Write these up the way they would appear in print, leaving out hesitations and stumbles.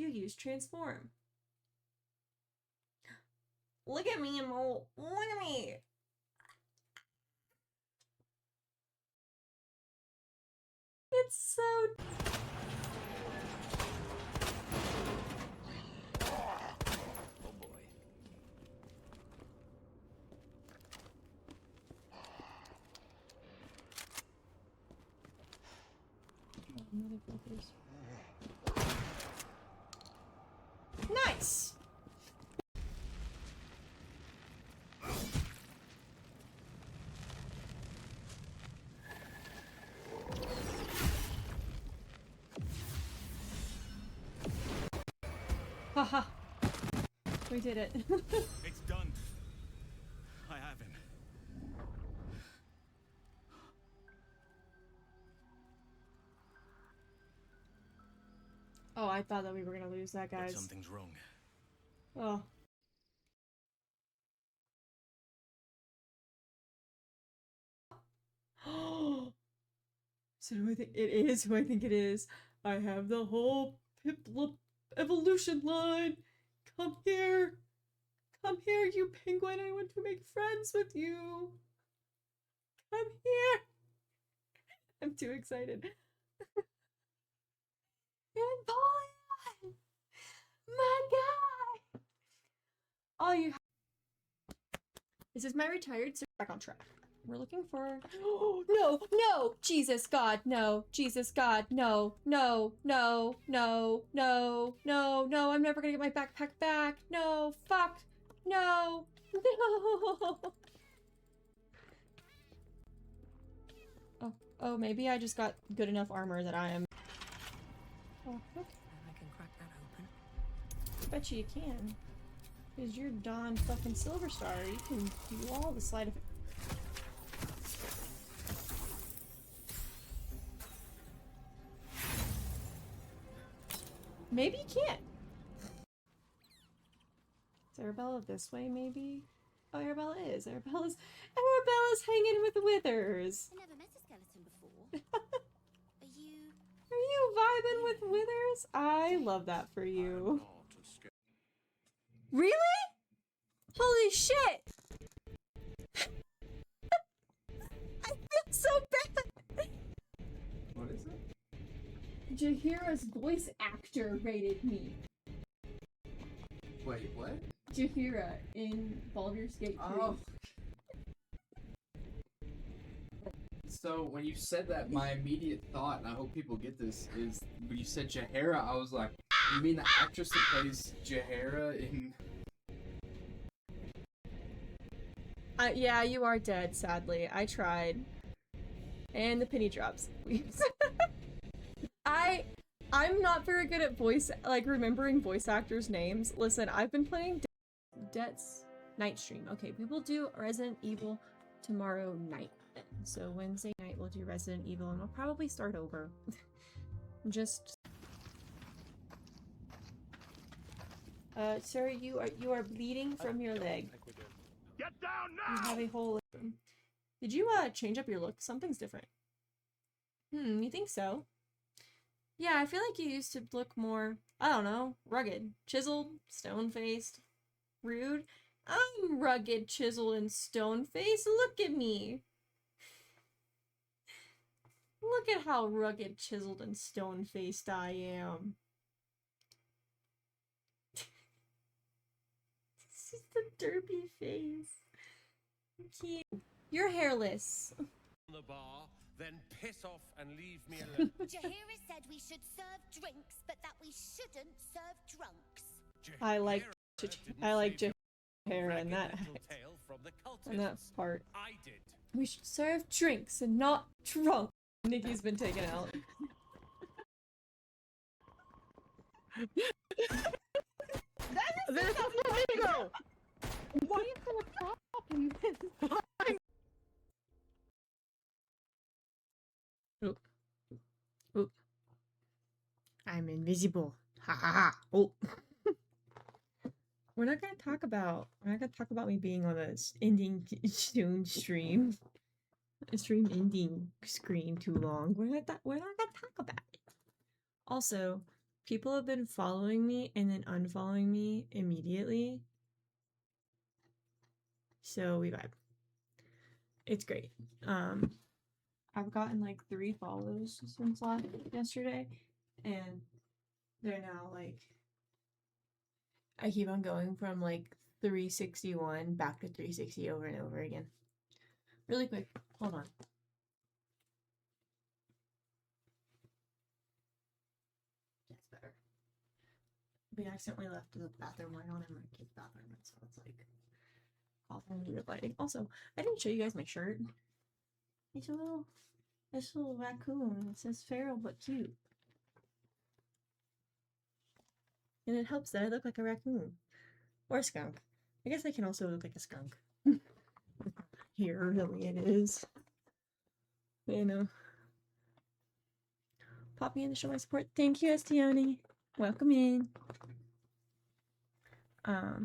use transform? Look at me, Mo. Look at me. It's so... Oh boy. Nice! Haha. We did it. It's done. I have him. Oh, I thought that we were gonna lose that, guys. But something's wrong. Oh. So who I think it is who I think it is. I have the whole Piplup evolution line. Come here. Come here, you penguin. I want to make friends with you. Come here. I'm too excited. And boy, my guy. Oh, you. This is my retired. So back on track. We're looking for. Oh, no, no, Jesus God, no, Jesus God, no, no, no, no, no, no, no, I'm never gonna get my backpack back. No, fuck, no, no. Oh, maybe I just got good enough armor that I am. Oh, okay. I can crack that open. I bet you can. Because you're Don fucking Silver Star. You can do all the sleight of it. Maybe you can't. Is Arabella this way, maybe? Oh, Arabella is. Arabella's hanging with the Withers. I never met a skeleton before. Are you vibing with Withers? I love that for you. Really? Holy shit! I feel so bad! What is it? Jaheira's voice actor rated me. Wait, what? Jaheira in Baldur's Gate 3. Oh. So when you said that, my immediate thought, and I hope people get this, is when you said Jaheira, I was like, you mean the actress that plays Jaheira in... Yeah, you are dead, sadly. I tried. And the penny drops. I'm not very good at remembering voice actors' names. Listen, I've been playing Debt's Night Stream. Okay, we will do Resident Evil tomorrow night. So Wednesday night we'll do Resident Evil and we'll probably start over. Just sir, you are bleeding from your leg. Get down now! You have a hole. Did you change up your look? Something's different. You think so? Yeah, I feel like you used to look more, I don't know, rugged, chiseled, stone-faced, rude. I'm rugged, chiseled, and stone-faced. Look at me. Look at how rugged, chiseled, and stone-faced I am. This is the derpy face. Cute. You're hairless. The bar, then piss off and leave me alone. Jaheira said we should serve drinks, but that we shouldn't serve drunks. I like Jaheira in that part. I did. We should serve drinks and not drunk. Nikki's been taken out. There's a flamingo! What is the problem with this? Look. Look. I'm invisible. Ha ha ha. Oh. We're not gonna talk about me being on a ending soon stream. A stream ending scream too long. We're not gonna talk about it. Also, people have been following me and then unfollowing me immediately. So we vibe. It's great. I've gotten like 3 follows since yesterday, and they're now like, I keep on going from like 361 back to 360 over and over again. Really quick, hold on. That's better. We accidentally left the bathroom light on in my kid's bathroom, so it's like awful weird lighting. Also, I didn't show you guys my shirt. It's a little raccoon. It says feral but cute. And it helps that I look like a raccoon. Or a skunk. I guess I can also look like a skunk. Here, the way it is. You know. Popping in to show my support. Thank you, Estioni. Welcome in. I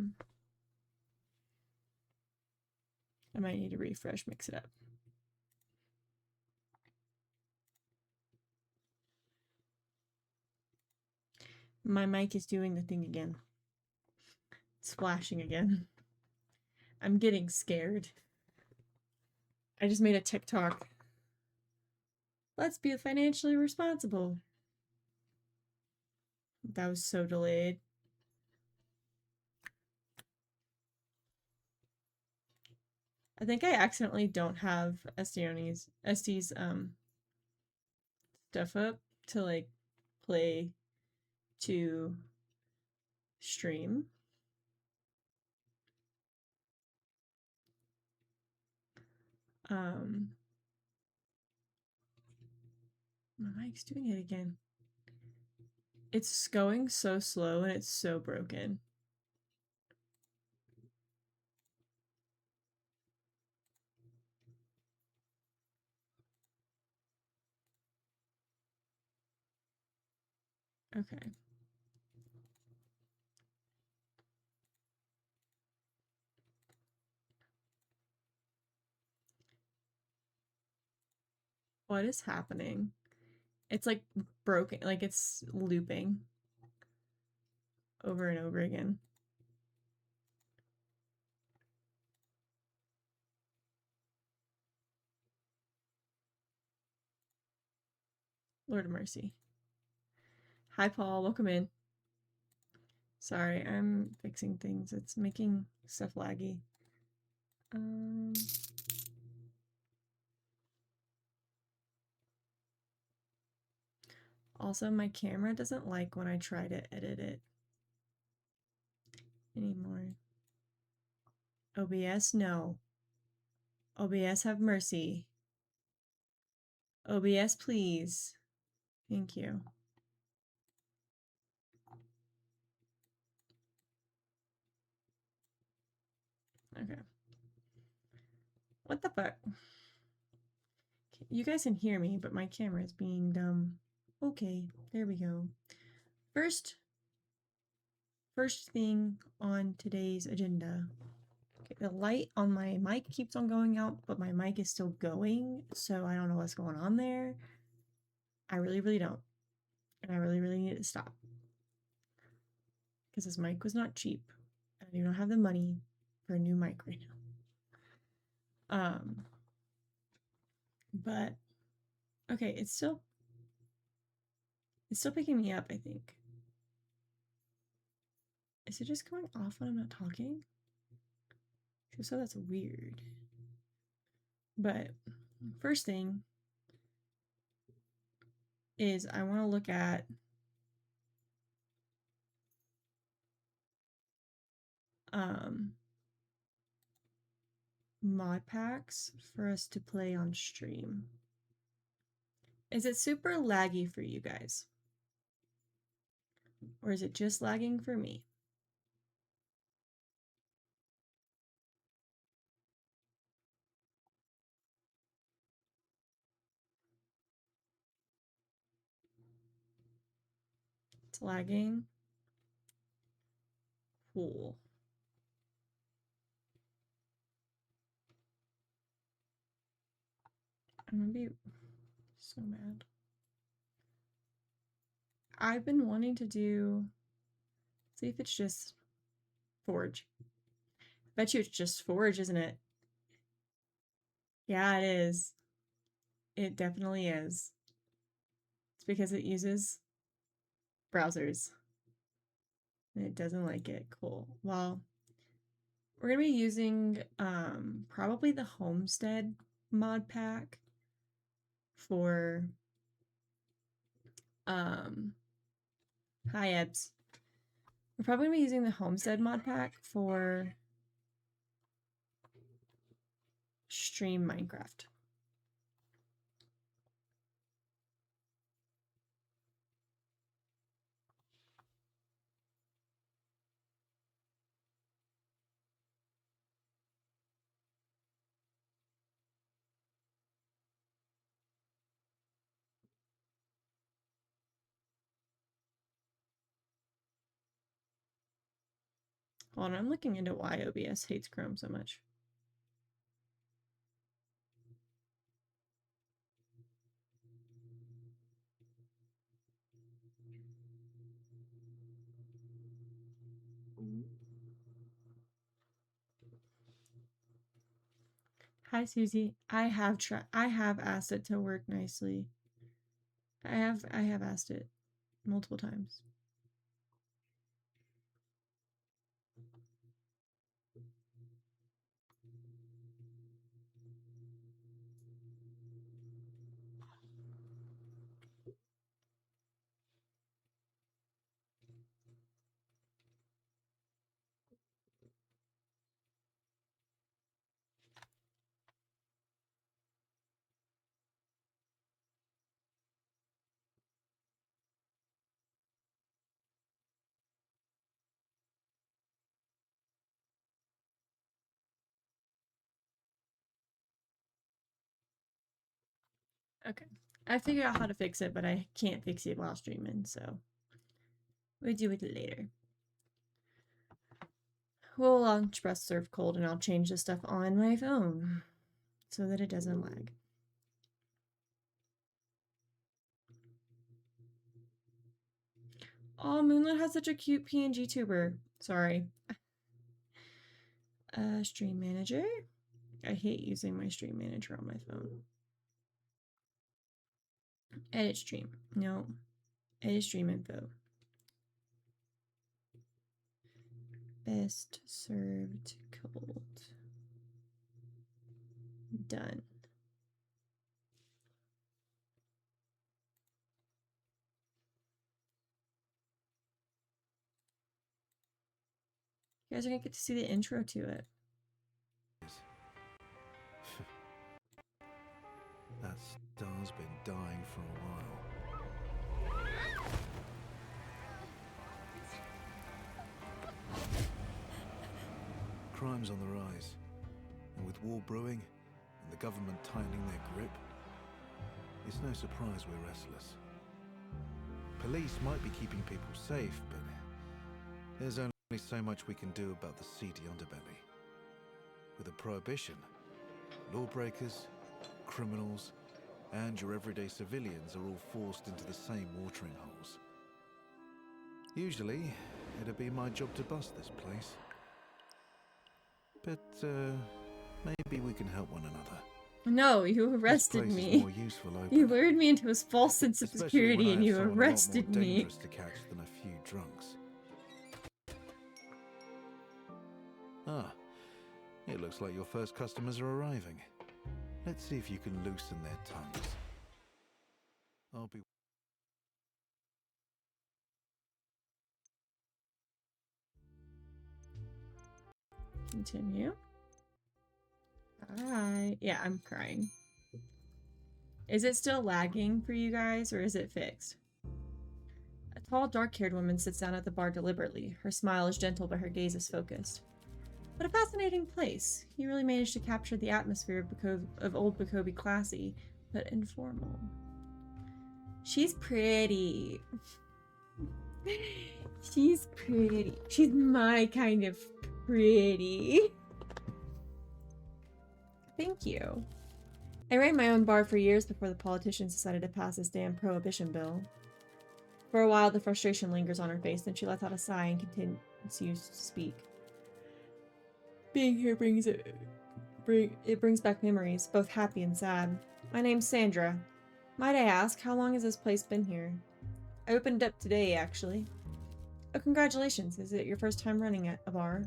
might need to refresh, mix it up. My mic is doing the thing again. It's flashing again. I'm getting scared. I just made a TikTok. Let's be financially responsible. That was so delayed. I think I accidentally don't have Esti's stuff up to like play to stream. My mic's doing it again. It's going so slow and it's so broken. Okay. What is happening? It's like broken, like it's looping over and over again. Lord of mercy. Hi, Paul. Welcome in. Sorry, I'm fixing things. It's making stuff laggy. Also, my camera doesn't like when I try to edit it anymore. OBS, no. OBS, have mercy. OBS, please. Thank you. Okay. What the fuck? You guys can hear me, but my camera is being dumb. Okay, there we go. First thing on today's agenda. Okay, the light on my mic keeps on going out, but my mic is still going, so I don't know what's going on there. I really, really don't. And I really, really need to stop. Because this mic was not cheap. And I do not have the money for a new mic right now. But okay, it's still picking me up, I think. Is it just going off when I'm not talking? So that's weird. But first thing is I want to look at mod packs for us to play on stream. Is it super laggy for you guys? Or is it just lagging for me? It's lagging. Cool. I'm gonna be so mad. I've been wanting to do, see if it's just Forge. Bet you it's just Forge, isn't it? Yeah, it is. It definitely is. It's because it uses browsers. And it doesn't like it. Cool. Well, we're going to be using probably the Homestead mod pack for hi Ebbs. We're probably going to be using the Homestead mod pack for Stream Minecraft. Hold on, I'm looking into why OBS hates Chrome so much. Hi Susie. I have asked it to work nicely. I have asked it multiple times. Okay. I figured out how to fix it, but I can't fix it while streaming, so we'll do it later. We'll launch Breath Serve Cold and I'll change the stuff on my phone so that it doesn't lag. Oh, Moonlit has such a cute PNG tuber. Sorry. Stream Manager. I hate using my Stream Manager on my phone. Edit stream. No. Edit stream info. Best served cold. Done. You guys are gonna get to see the intro to it. That star's been dying for a while. Crime's on the rise, and with war brewing and the government tightening their grip, it's no surprise we're restless. Police might be keeping people safe, but there's only so much we can do about the seedy underbelly. With a prohibition, lawbreakers, criminals, and your everyday civilians are all forced into the same watering holes. Usually, it'd be my job to bust this place. But, maybe we can help one another. No, you arrested me. You lured me into a false sense of security and you arrested me. Dangerous to catch than a few drunks. Ah, it looks like your first customers are arriving. Let's see if you can loosen their tongues. I'll be... Continue. Alright. Yeah, I'm crying. Is it still lagging for you guys, or is it fixed? A tall, dark-haired woman sits down at the bar deliberately. Her smile is gentle, but her gaze is focused. What a fascinating place. You really managed to capture the atmosphere of Old Bakobi classy, but informal. She's pretty. She's pretty. She's my kind of pretty. Thank you. I ran my own bar for years before the politicians decided to pass this damn prohibition bill. For a while, the frustration lingers on her face, then she lets out a sigh and continues to speak. Being here brings back memories, both happy and sad. My name's Sandra. Might I ask, how long has this place been here? I opened up today, actually. Oh, congratulations. Is it your first time running at a bar?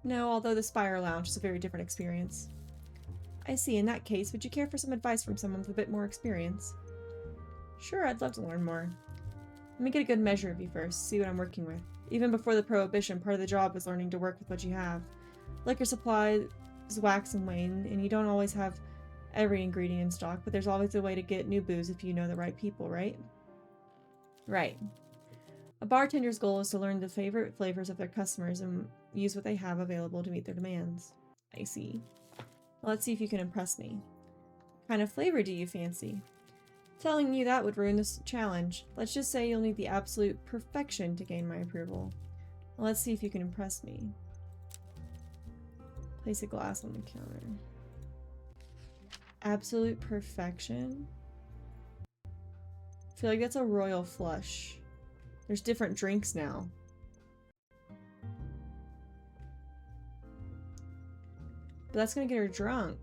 No, although the Spire Lounge is a very different experience. I see. In that case, would you care for some advice from someone with a bit more experience? Sure, I'd love to learn more. Let me get a good measure of you first, see what I'm working with. Even before the Prohibition, part of the job was learning to work with what you have. Liquor supplies wax and wane, and you don't always have every ingredient in stock, but there's always a way to get new booze if you know the right people, right? Right. A bartender's goal is to learn the favorite flavors of their customers and use what they have available to meet their demands. I see. Well, let's see if you can impress me. What kind of flavor do you fancy? Telling you that would ruin this challenge. Let's just say you'll need the absolute perfection to gain my approval. Well, let's see if you can impress me. Place a glass on the counter. Absolute perfection? I feel like that's a royal flush. There's different drinks now. But that's gonna get her drunk.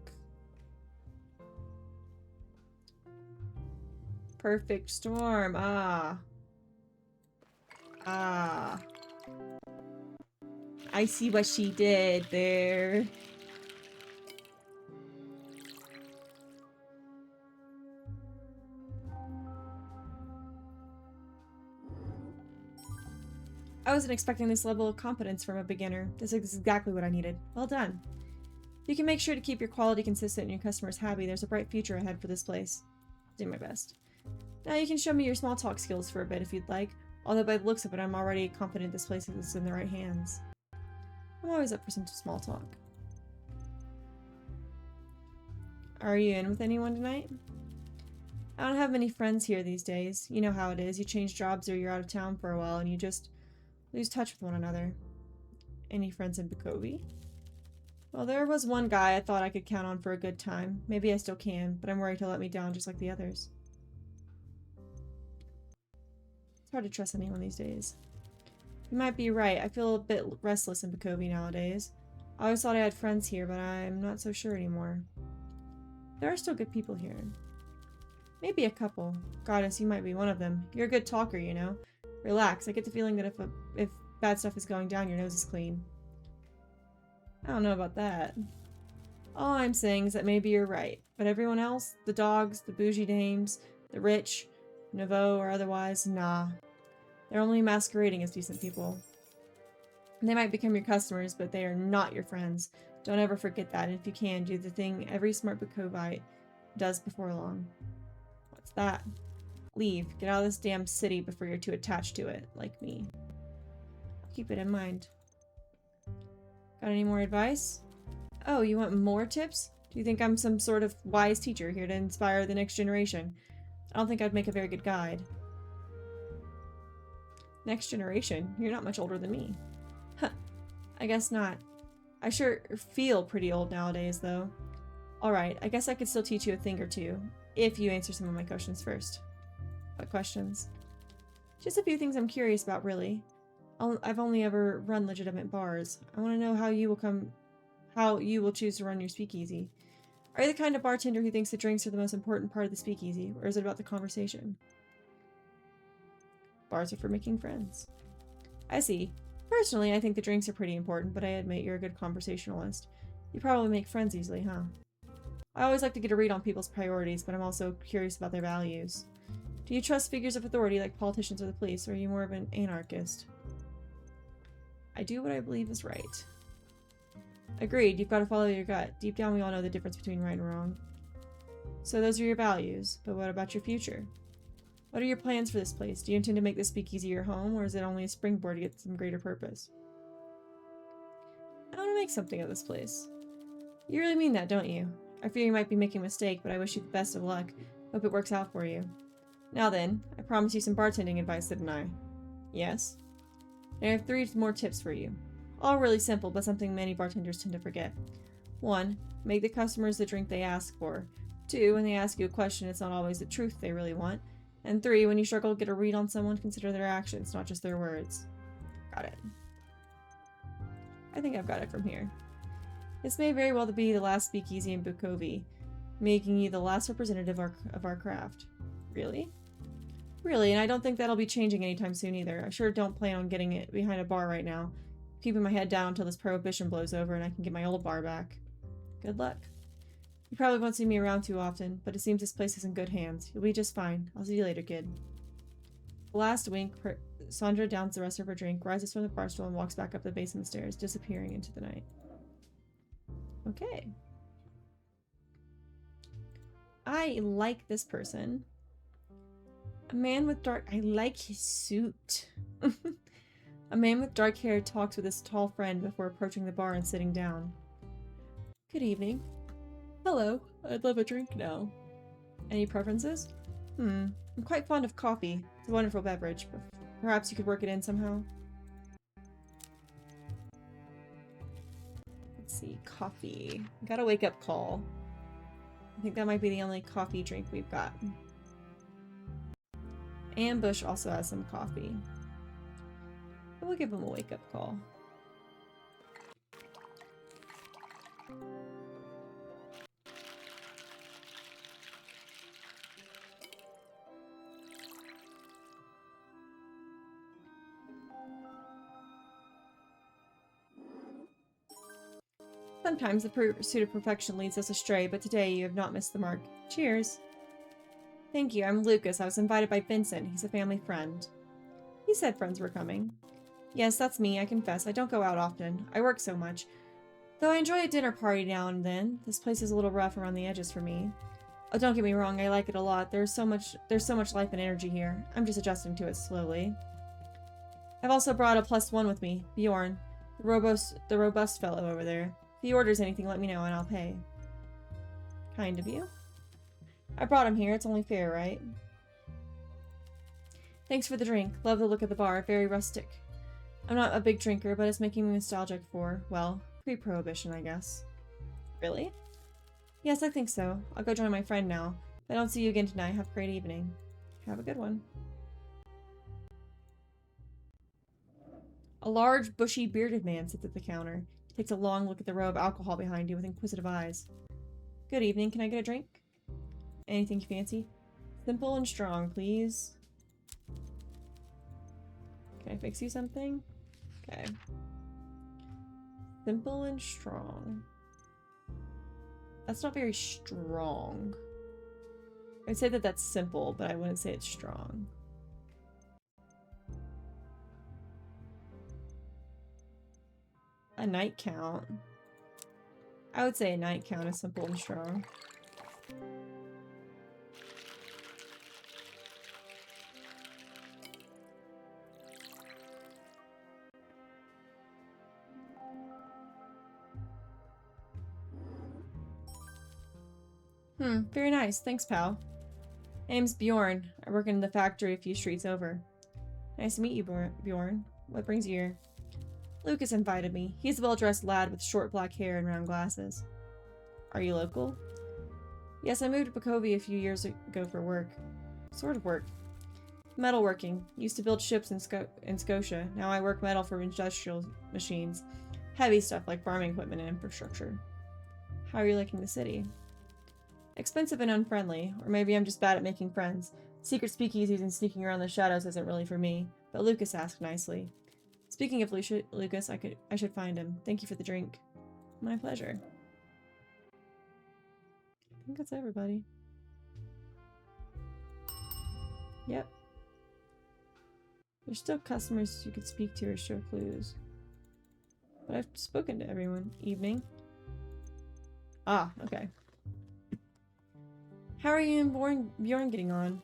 Perfect storm. Ah. Ah. I see what she did there. I wasn't expecting this level of competence from a beginner. This is exactly what I needed. Well done. If you can make sure to keep your quality consistent and your customers happy, there's a bright future ahead for this place. I'll do my best. Now you can show me your small talk skills for a bit if you'd like, although by the looks of it, I'm already confident this place is in the right hands. I'm always up for some small talk. Are you in with anyone tonight? I don't have many friends here these days. You know how it is. You change jobs or you're out of town for a while and you just lose touch with one another. Any friends in Bukovi? Well, there was one guy I thought I could count on for a good time. Maybe I still can, but I'm worried he'll let me down just like the others. It's hard to trust anyone these days. You might be right. I feel a bit restless in Bukovi nowadays. I always thought I had friends here, but I'm not so sure anymore. There are still good people here. Maybe a couple. Goddess, you might be one of them. You're a good talker, you know. Relax. I get the feeling that if bad stuff is going down, your nose is clean. I don't know about that. All I'm saying is that maybe you're right. But everyone else, the dogs, the bougie dames, the rich, nouveau or otherwise, nah. They're only masquerading as decent people. They might become your customers, but they are not your friends. Don't ever forget that, and if you can, do the thing every smart Bukovite does before long. What's that? Leave. Get out of this damn city before you're too attached to it, like me. Keep it in mind. Got any more advice? Oh, you want more tips? Do you think I'm some sort of wise teacher here to inspire the next generation? I don't think I'd make a very good guide. Next generation? You're not much older than me. Huh. I guess not. I sure feel pretty old nowadays, though. Alright, I guess I could still teach you a thing or two, if you answer some of my questions first. What questions? Just a few things I'm curious about, really. I've only ever run legitimate bars. I want to know how you will choose to run your speakeasy. Are you the kind of bartender who thinks the drinks are the most important part of the speakeasy, or is it about the conversation? Bars are for making friends. I see. Personally, I think the drinks are pretty important, but I admit you're a good conversationalist. You probably make friends easily, huh? I always like to get a read on people's priorities, but I'm also curious about their values. Do you trust figures of authority like politicians or the police, or are you more of an anarchist? I do what I believe is right. Agreed, you've got to follow your gut. Deep down we all know the difference between right and wrong. So those are your values, but what about your future? What are your plans for this place? Do you intend to make this speakeasy your home, or is it only a springboard to get some greater purpose? I want to make something of this place. You really mean that, don't you? I fear you might be making a mistake, but I wish you the best of luck. Hope it works out for you. Now then, I promised you some bartending advice, didn't I? Yes? I have 3 more tips for you. All really simple, but something many bartenders tend to forget. 1. Make the customers the drink they ask for. 2, when they ask you a question, it's not always the truth they really want. And 3, when you struggle to get a read on someone, consider their actions, not just their words. Got it. I think I've got it from here. This may very well be the last speakeasy in Bukovi, making you the last representative of our craft. Really? Really, and I don't think that'll be changing anytime soon either. I sure don't plan on getting it behind a bar right now. Keeping my head down until this prohibition blows over and I can get my old bar back. Good luck. You probably won't see me around too often, but it seems this place is in good hands. You'll be just fine. I'll see you later, kid. Last wink, Sandra downs the rest of her drink, rises from the bar stool, and walks back up the basement stairs, disappearing into the night. Okay. I like this person. A man with dark... I like his suit. A man with dark hair talks with his tall friend before approaching the bar and sitting down. Good evening. Hello. I'd love a drink now. Any preferences? I'm quite fond of coffee. It's a wonderful beverage. Perhaps you could work it in somehow? Let's see. Coffee. Got a wake-up call. I think that might be the only coffee drink we've got. Ambush also has some coffee. We'll give him a wake-up call. Sometimes the pursuit of perfection leads us astray, but today you have not missed the mark. Cheers. Thank you, I'm Lucas. I was invited by Vincent. He's a family friend. He said friends were coming. Yes, that's me, I confess. I don't go out often. I work so much. Though I enjoy a dinner party now and then, this place is a little rough around the edges for me. Oh, don't get me wrong, I like it a lot. There's so much life and energy here. I'm just adjusting to it slowly. I've also brought a +1 with me, Bjorn, the robust fellow over there. If he orders anything, let me know and I'll pay. Kind of you. I brought him here, it's only fair, right? Thanks for the drink. Love the look of the bar, very rustic. I'm not a big drinker, but it's making me nostalgic for, well, pre-prohibition, I guess. Really? Yes, I think so. I'll go join my friend now. If I don't see you again tonight, have a great evening. Have a good one. A large, bushy, bearded man sits at the counter. He takes a long look at the row of alcohol behind you with inquisitive eyes. Good evening, can I get a drink? Anything you fancy? Simple and strong, please. Can I fix you something? Okay. Simple and strong. That's not very strong. I'd say that that's simple, but I wouldn't say it's strong. A night count. I would say a night count is simple and strong. Very nice. Thanks, pal. Name's Bjorn. I work in the factory a few streets over. Nice to meet you, Bjorn. What brings you here? Lucas invited me. He's a well-dressed lad with short black hair and round glasses. Are you local? Yes, I moved to Bukovi a few years ago for work. Sort of work. Metalworking. Used to build ships in Scotia. Now I work metal for industrial machines. Heavy stuff like farming equipment and infrastructure. How are you liking the city? Expensive and unfriendly, or maybe I'm just bad at making friends. Secret speakeasies and sneaking around the shadows isn't really for me, but Lucas asked nicely. Speaking of Lucas, I should find him. Thank you for the drink. My pleasure. I think that's everybody. Yep. There's still customers you could speak to or show clues. But I've spoken to everyone. Evening. Ah, okay. How are you and Bjorn getting on?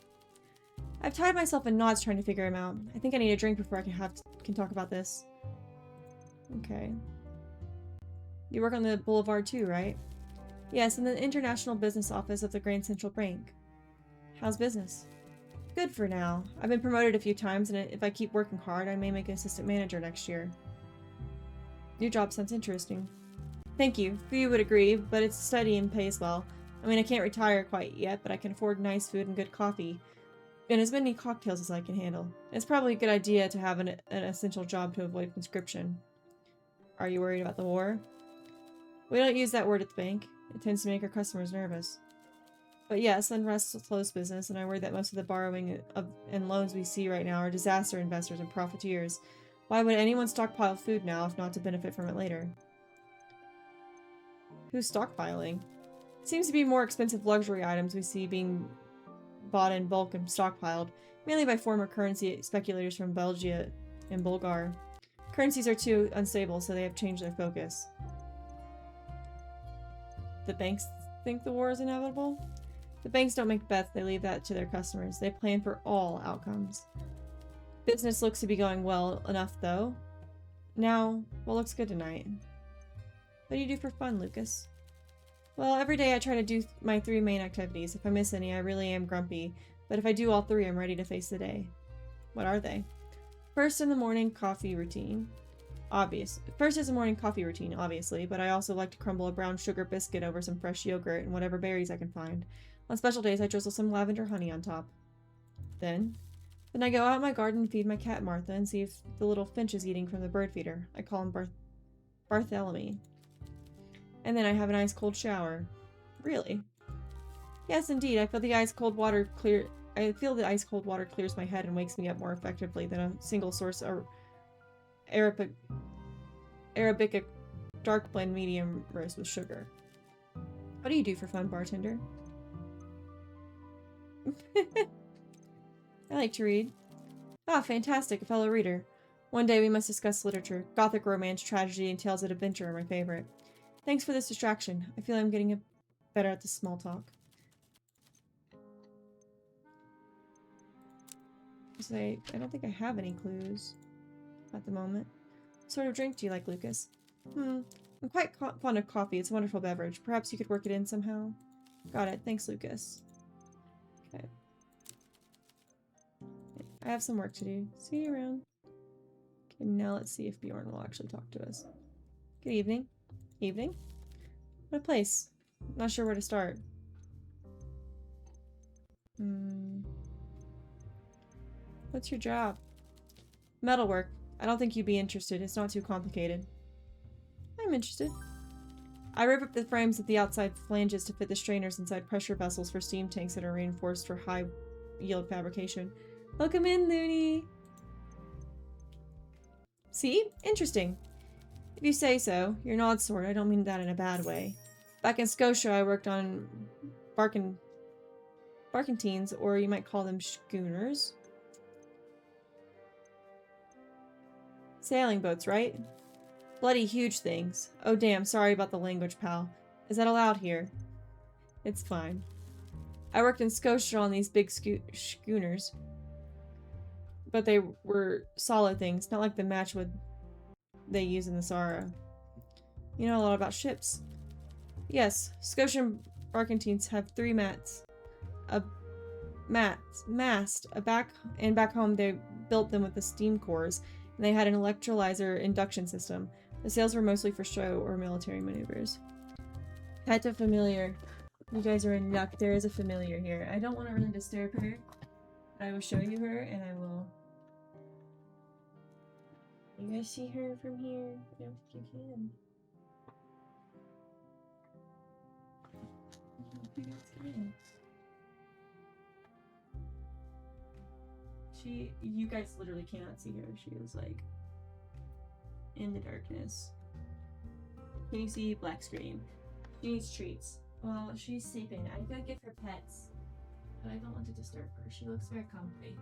I've tied myself in knots trying to figure him out. I think I need a drink before I can talk about this. Okay. You work on the boulevard too, right? Yes, in the international business office of the Grand Central Bank. How's business? Good for now. I've been promoted a few times, and if I keep working hard, I may make an assistant manager next year. New job sounds interesting. Thank you. Few would agree, but it's steady and pays well. I mean, I can't retire quite yet, but I can afford nice food and good coffee. And as many cocktails as I can handle. It's probably a good idea to have an essential job to avoid conscription. Are you worried about the war? We don't use that word at the bank. It tends to make our customers nervous. But yes, unrest slows business, and I worry that most of the borrowing and loans we see right now are disaster investors and profiteers. Why would anyone stockpile food now if not to benefit from it later? Who's stockpiling? It seems to be more expensive luxury items we see being bought in bulk and stockpiled, mainly by former currency speculators from Belgium and Bulgar. Currencies are too unstable, so they have changed their focus. The banks think the war is inevitable? The banks don't make bets, they leave that to their customers. They plan for all outcomes. Business looks to be going well enough, though. Now, what looks good tonight? What do you do for fun, Lucas? Well, every day I try to do my 3 main activities. If I miss any, I really am grumpy. But if I do all 3, I'm ready to face the day. What are they? First in the morning coffee routine. First is a morning coffee routine, obviously, but I also like to crumble a brown sugar biscuit over some fresh yogurt and whatever berries I can find. On special days, I drizzle some lavender honey on top. Then I go out in my garden and feed my cat Martha and see if the little finch is eating from the bird feeder. I call him Bartholomew. And then I have an ice-cold shower. Really? Yes, indeed. I feel the ice-cold water clears my head and wakes me up more effectively than a single source of Arabica dark blend medium roast with sugar. What do you do for fun, bartender? I like to read. Ah, fantastic, a fellow reader. One day we must discuss literature. Gothic romance, tragedy, and tales of adventure are my favorite. Thanks for this distraction. I feel I'm getting better at this small talk. I don't think I have any clues at the moment. What sort of drink do you like, Lucas? I'm quite fond of coffee. It's a wonderful beverage. Perhaps you could work it in somehow? Got it. Thanks, Lucas. Okay. I have some work to do. See you around. Okay, now let's see if Bjorn will actually talk to us. Good evening. Evening? What a place. Not sure where to start. What's your job? Metalwork. I don't think you'd be interested. It's not too complicated. I'm interested. I rip up the frames at the outside flanges to fit the strainers inside pressure vessels for steam tanks that are reinforced for high yield fabrication. Welcome in, Looney! See? Interesting. If you say so. You're an odd sort. I don't mean that in a bad way. Back in Scotia, I worked on barkentines, or you might call them schooners. Sailing boats, right? Bloody huge things. Oh damn, sorry about the language, pal. Is that allowed here? It's fine. I worked in Scotia on these big schooners. But they were solid things, not like the matchwood they use in the Sahara. You know a lot about ships. Yes, Scotian barkentines have 3 mast, back home they built them with the steam cores, and they had an electrolyzer induction system. The sails were mostly for show or military maneuvers. Pet a familiar. You guys are in luck. There is a familiar here. I don't want to really disturb her, but I will show you her, and I will... You guys see her from here? I don't think you can. I don't think you guys can. You guys literally cannot see her. She is like in the darkness. Can you see? Black screen. She needs treats. Well, she's sleeping. I could give her pets, but I don't want to disturb her. She looks very comfy.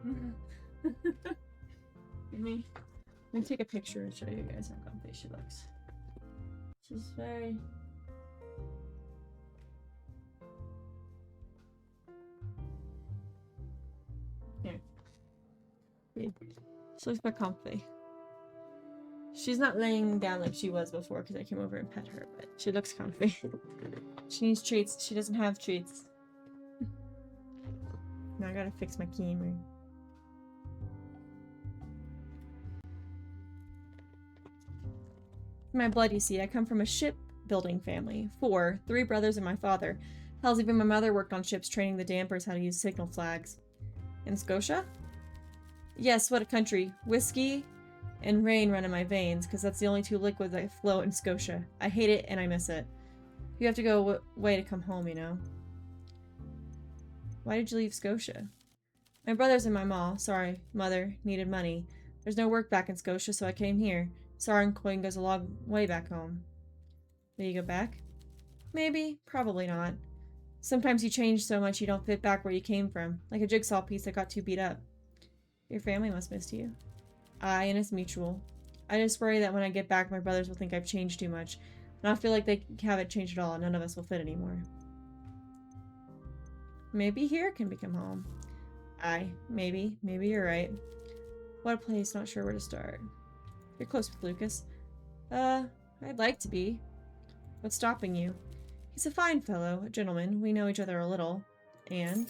Let me take a picture and show you guys how comfy she looks. She's very... Here. She looks very comfy. She's not laying down like she was before because I came over and pet her, but she looks comfy. She needs treats. She doesn't have treats. Now I gotta fix my camera. My blood, you see, I come from a shipbuilding family. 4, 3 brothers and my father. Hell's even my mother worked on ships training the dampers how to use signal flags. In Scotia? Yes, what a country. Whiskey and rain run in my veins, because that's the only two liquids that flow in Scotia. I hate it and I miss it. You have to go away to come home, you know. Why did you leave Scotia? My brothers and my mother, needed money. There's no work back in Scotia, so I came here. Sarin coin goes a long way back home. Will you go back? Maybe, probably not. Sometimes you change so much you don't fit back where you came from, like a jigsaw piece that got too beat up. Your family must miss you. Aye, and it's mutual. I just worry that when I get back, my brothers will think I've changed too much. And I'll feel like they haven't changed at all, and none of us will fit anymore. Maybe here can become home. Aye, maybe. Maybe you're right. What a place, not sure where to start. You're close with Lucas. I'd like to be. What's stopping you? He's a fine fellow, a gentleman. We know each other a little. And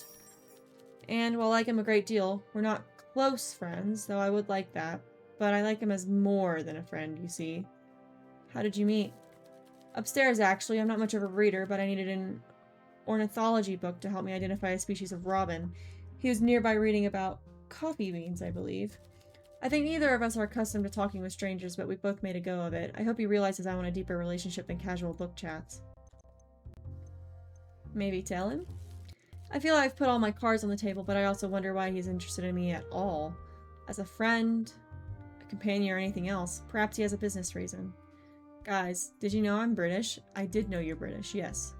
while I like him a great deal, we're not close friends, though I would like that. But I like him as more than a friend, you see. How did you meet? Upstairs, actually. I'm not much of a reader, but I needed an ornithology book to help me identify a species of robin. He was nearby reading about coffee beans, I believe. I think neither of us are accustomed to talking with strangers, but we both made a go of it. I hope he realizes I want a deeper relationship than casual book chats. Maybe tell him? I feel I've put all my cards on the table, but I also wonder why he's interested in me at all. As a friend, a companion, or anything else. Perhaps he has a business reason. Guys, did you know I'm British? I did know you're British, yes.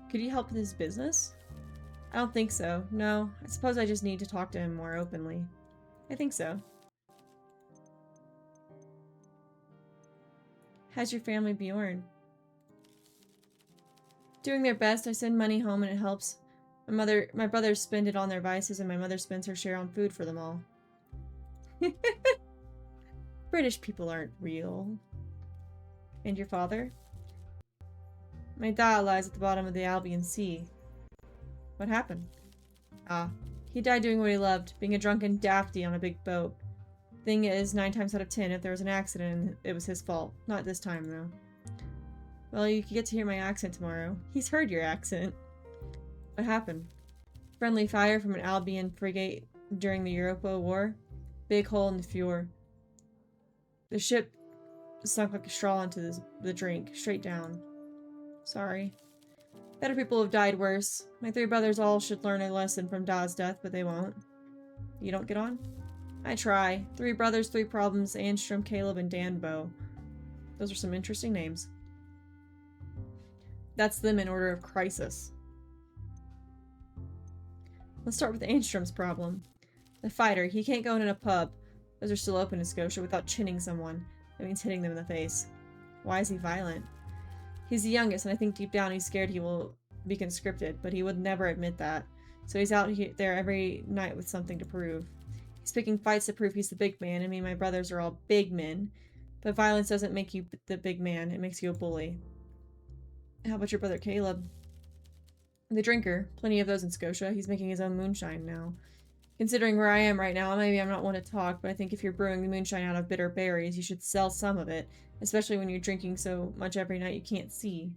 Could you help with his business? I don't think so. No, I suppose I just need to talk to him more openly. I think so. How's your family, Bjorn? Doing their best. I send money home and it helps. My brothers spend it on their vices and my mother spends her share on food for them all. British people aren't real. And your father? My dad lies at the bottom of the Albion Sea. What happened? Ah, he died doing what he loved, being a drunken dafty on a big boat. Thing is, 9 times out of 10, if there was an accident, it was his fault. Not this time, though. Well, you get to hear my accent tomorrow. He's heard your accent. What happened? Friendly fire from an Albion frigate during the Europa War. Big hole in the fjord. The ship sunk like a straw into the drink, straight down. Sorry. Better people have died worse. My 3 brothers all should learn a lesson from Da's death, but they won't. You don't get on? I try. 3 brothers, 3 problems, Anstrom, Caleb, and Danbo. Those are some interesting names. That's them in order of crisis. Let's start with Anstrom's problem. The fighter. He can't go in a pub. Those are still open in Scotia without chinning someone. That means hitting them in the face. Why is he violent? He's the youngest, and I think deep down he's scared he will be conscripted, but he would never admit that. So he's out there every night with something to prove. He's picking fights to prove he's the big man. I mean, my brothers are all big men. But violence doesn't make you the big man. It makes you a bully. How about your brother Caleb? The drinker. Plenty of those in Scotia. He's making his own moonshine now. Considering where I am right now, maybe I'm not one to talk, but I think if you're brewing the moonshine out of bitter berries, you should sell some of it. Especially when you're drinking so much every night you can't see.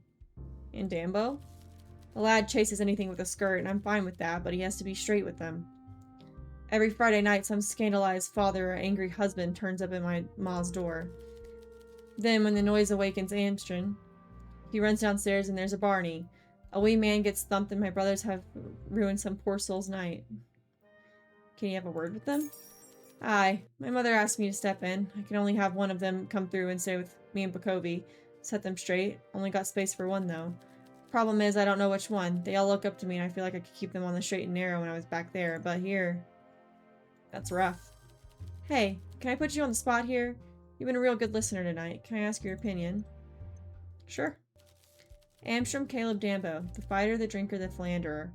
And Dambo? The lad chases anything with a skirt, and I'm fine with that, but he has to be straight with them. Every Friday night, some scandalized father or angry husband turns up at my ma's door. Then, when the noise awakens Amstron, he runs downstairs and there's a Barney. A wee man gets thumped and my brothers have ruined some poor soul's night. Can you have a word with them? Aye. My mother asked me to step in. I can only have one of them come through and stay with me and Bakovi. Set them straight. Only got space for one, though. Problem is, I don't know which one. They all look up to me and I feel like I could keep them on the straight and narrow when I was back there, but here... That's rough. Hey, can I put you on the spot here? You've been a real good listener tonight. Can I ask your opinion? Sure. Amstrom, Caleb, Dambo. The fighter, the drinker, the philanderer.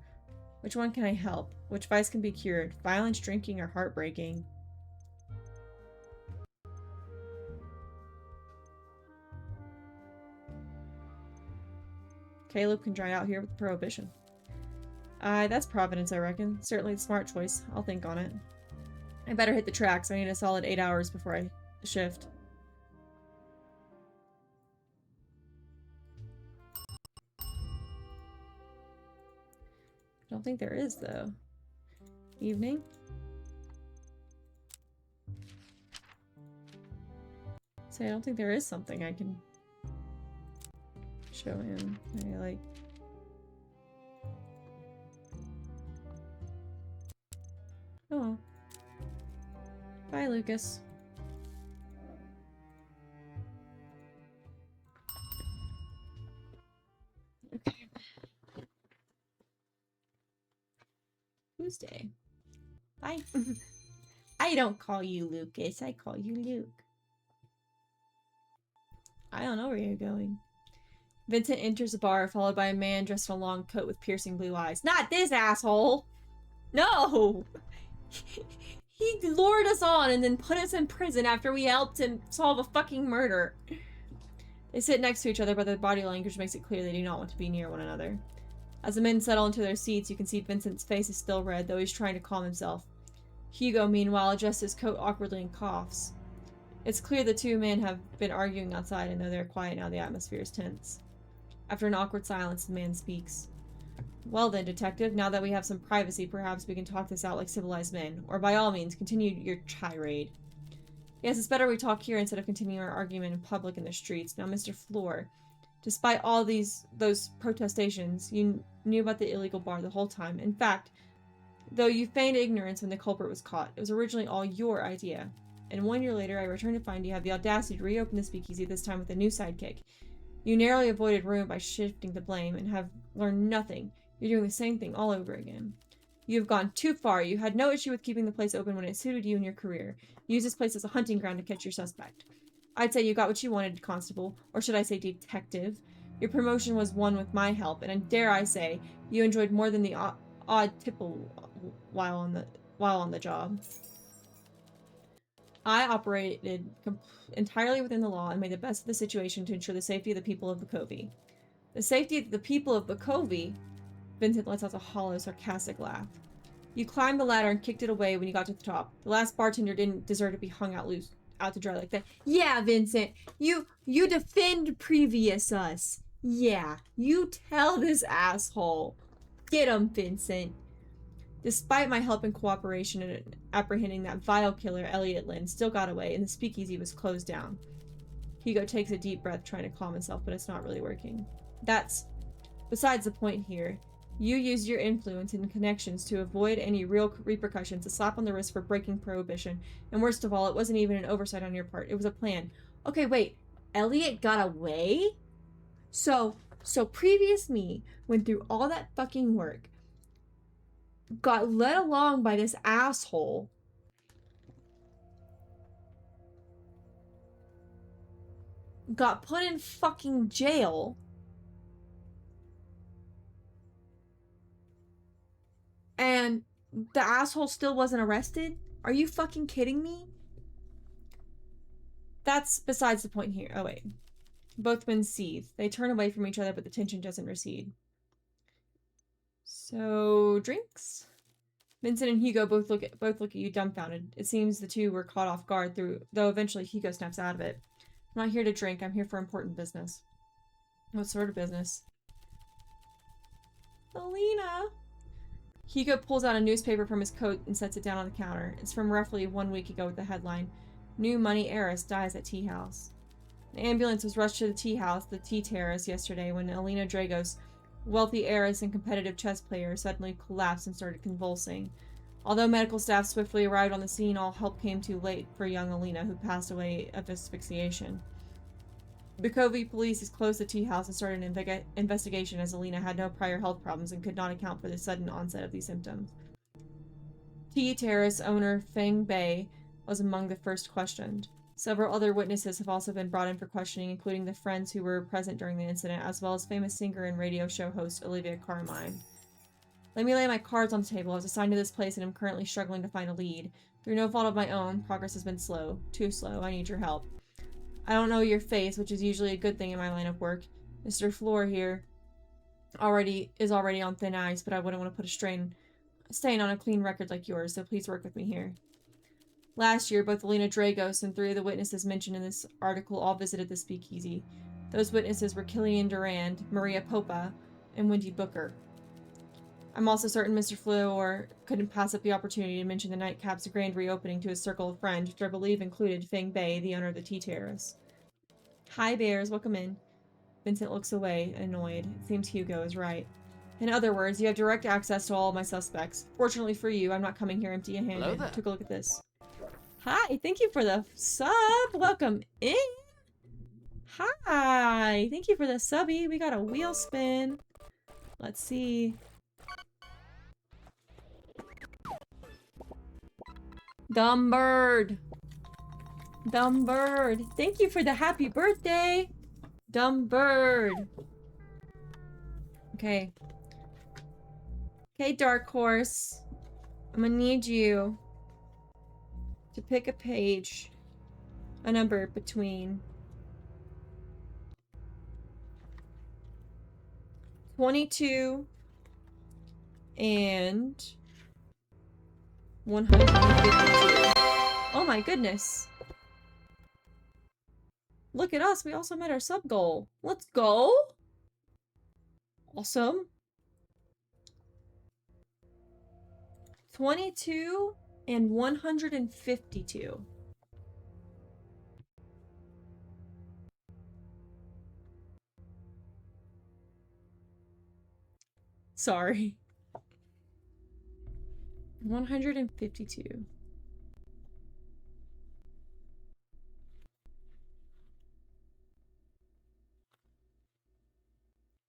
Which one can I help? Which vice can be cured? Violence, drinking, or heartbreaking? Caleb can dry out here with prohibition. Aye, that's Providence, I reckon. Certainly the smart choice. I'll think on it. I better hit the tracks. I need a solid 8 hours before I shift. don't think there is, though. Evening? Say, I don't think there is something I can show him. I like... Oh well. Bye, Lucas. Okay. Tuesday. Bye. I don't call you Lucas, I call you Luke. I don't know where you're going. Vincent enters a bar, followed by a man dressed in a long coat with piercing blue eyes. Not this asshole! No! He lured us on and then put us in prison after we helped him solve a fucking murder. They sit next to each other, but their body language makes it clear they do not want to be near one another. As the men settle into their seats, you can see Vincent's face is still red, though he's trying to calm himself. Hugo, meanwhile, adjusts his coat awkwardly and coughs. It's clear the two men have been arguing outside, and though they're quiet now, the atmosphere is tense. After an awkward silence, the man speaks. Well then, detective, now that we have some privacy, perhaps we can talk this out like civilized men. Or by all means, continue your tirade. Yes, it's better we talk here instead of continuing our argument in public in the streets. Now, Mr. Floor, despite all those protestations, you knew about the illegal bar the whole time. In fact, though you feigned ignorance when the culprit was caught, it was originally all your idea. And 1 year later, I return to find you have the audacity to reopen the speakeasy, this time with a new sidekick. You narrowly avoided ruin by shifting the blame and have learned nothing. You're doing the same thing all over again. You have gone too far. You had no issue with keeping the place open when it suited you and your career. You used this place as a hunting ground to catch your suspect. I'd say you got what you wanted, Constable, or should I say detective. Your promotion was won with my help, and dare I say, you enjoyed more than the odd tipple while on the job. I operated entirely within the law and made the best of the situation to ensure the safety of the people of Bakovy. The safety of the people of Bakovy? Vincent lets out a hollow, sarcastic laugh. You climbed the ladder and kicked it away when you got to the top. The last bartender didn't deserve to be hung out to dry like that. Yeah, Vincent, you defend previous us. Yeah, you tell this asshole. Get him, Vincent. Despite my help and cooperation in apprehending that vile killer, Elliot Lynn still got away and the speakeasy was closed down. Hugo takes a deep breath trying to calm himself, but it's not really working. That's besides the point here. You used your influence and connections to avoid any real repercussions, a slap on the wrist for breaking prohibition, and worst of all, it wasn't even an oversight on your part. It was a plan. Okay, wait. Elliot got away? So previous me went through all that fucking work, got led along by this asshole, got put in fucking jail, and the asshole still wasn't arrested? Are you fucking kidding me? That's besides the point here. Oh wait. Both men seethe. They turn away from each other, but the tension doesn't recede. So, drinks? Vincent and Hugo both look at you dumbfounded. It seems the two were caught off guard though eventually Hugo snaps out of it. I'm not here to drink, I'm here for important business. What sort of business? Alina! Hugo pulls out a newspaper from his coat and sets it down on the counter. It's from roughly 1 week ago with the headline, New Money Heiress Dies at Tea House. An ambulance was rushed to the tea house, the tea terrace, yesterday when Alina Dragos, wealthy heiress and competitive chess player, suddenly collapsed and started convulsing. Although medical staff swiftly arrived on the scene, all help came too late for young Alina, who passed away of asphyxiation. Bakovy police has closed the tea house and started an investigation as Alina had no prior health problems and could not account for the sudden onset of these symptoms. Tea terrace owner Feng Bei was among the first questioned. Several other witnesses have also been brought in for questioning, including the friends who were present during the incident, as well as famous singer and radio show host Olivia Carmine. Let me lay my cards on the table. I was assigned to this place and am currently struggling to find a lead. Through no fault of my own, progress has been slow. Too slow. I need your help. I don't know your face, which is usually a good thing in my line of work. Mr. Floor here is already on thin ice, but I wouldn't want to put a stain on a clean record like yours, so please work with me here. Last year, both Alina Dragos and 3 of the witnesses mentioned in this article all visited the speakeasy. Those witnesses were Killian Durand, Maria Popa, and Wendy Booker. I'm also certain Mr. Fleur couldn't pass up the opportunity to mention the nightcap's grand reopening to his circle of friends, which I believe included Feng Bei, the owner of the Tea Terrace. Hi, bears. Welcome in. Vincent looks away, annoyed. It seems Hugo is right. In other words, you have direct access to all of my suspects. Fortunately for you, I'm not coming here empty-handed. Hello there. Take a look at this. Hi, thank you for the sub. Welcome in. Hi, thank you for the subby. We got a wheel spin. Let's see. Dumb bird. Dumb bird. Thank you for the happy birthday. Dumb bird. Okay. Okay, Dark Horse. I'm gonna need you to pick a page. A number between 22 and 152. Oh my goodness. Look at us, we also met our sub goal. Let's go! Awesome. 22 and 152. Sorry. 152.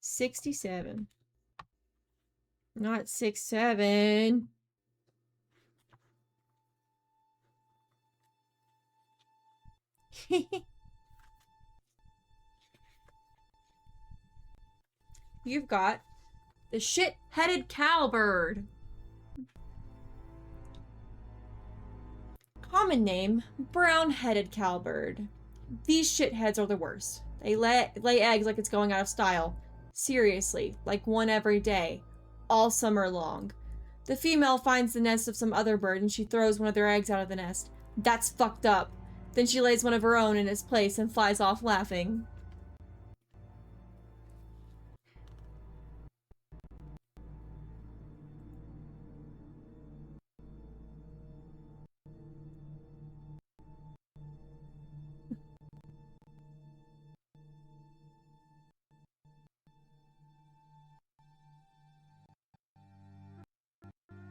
$67. Not 6-7. You've got the shit-headed cowbird. Common name, brown-headed cowbird. These shitheads are the worst. They lay eggs like it's going out of style. Seriously, like one every day. All summer long. The female finds the nest of some other bird and she throws one of their eggs out of the nest. That's fucked up. Then she lays one of her own in its place and flies off laughing.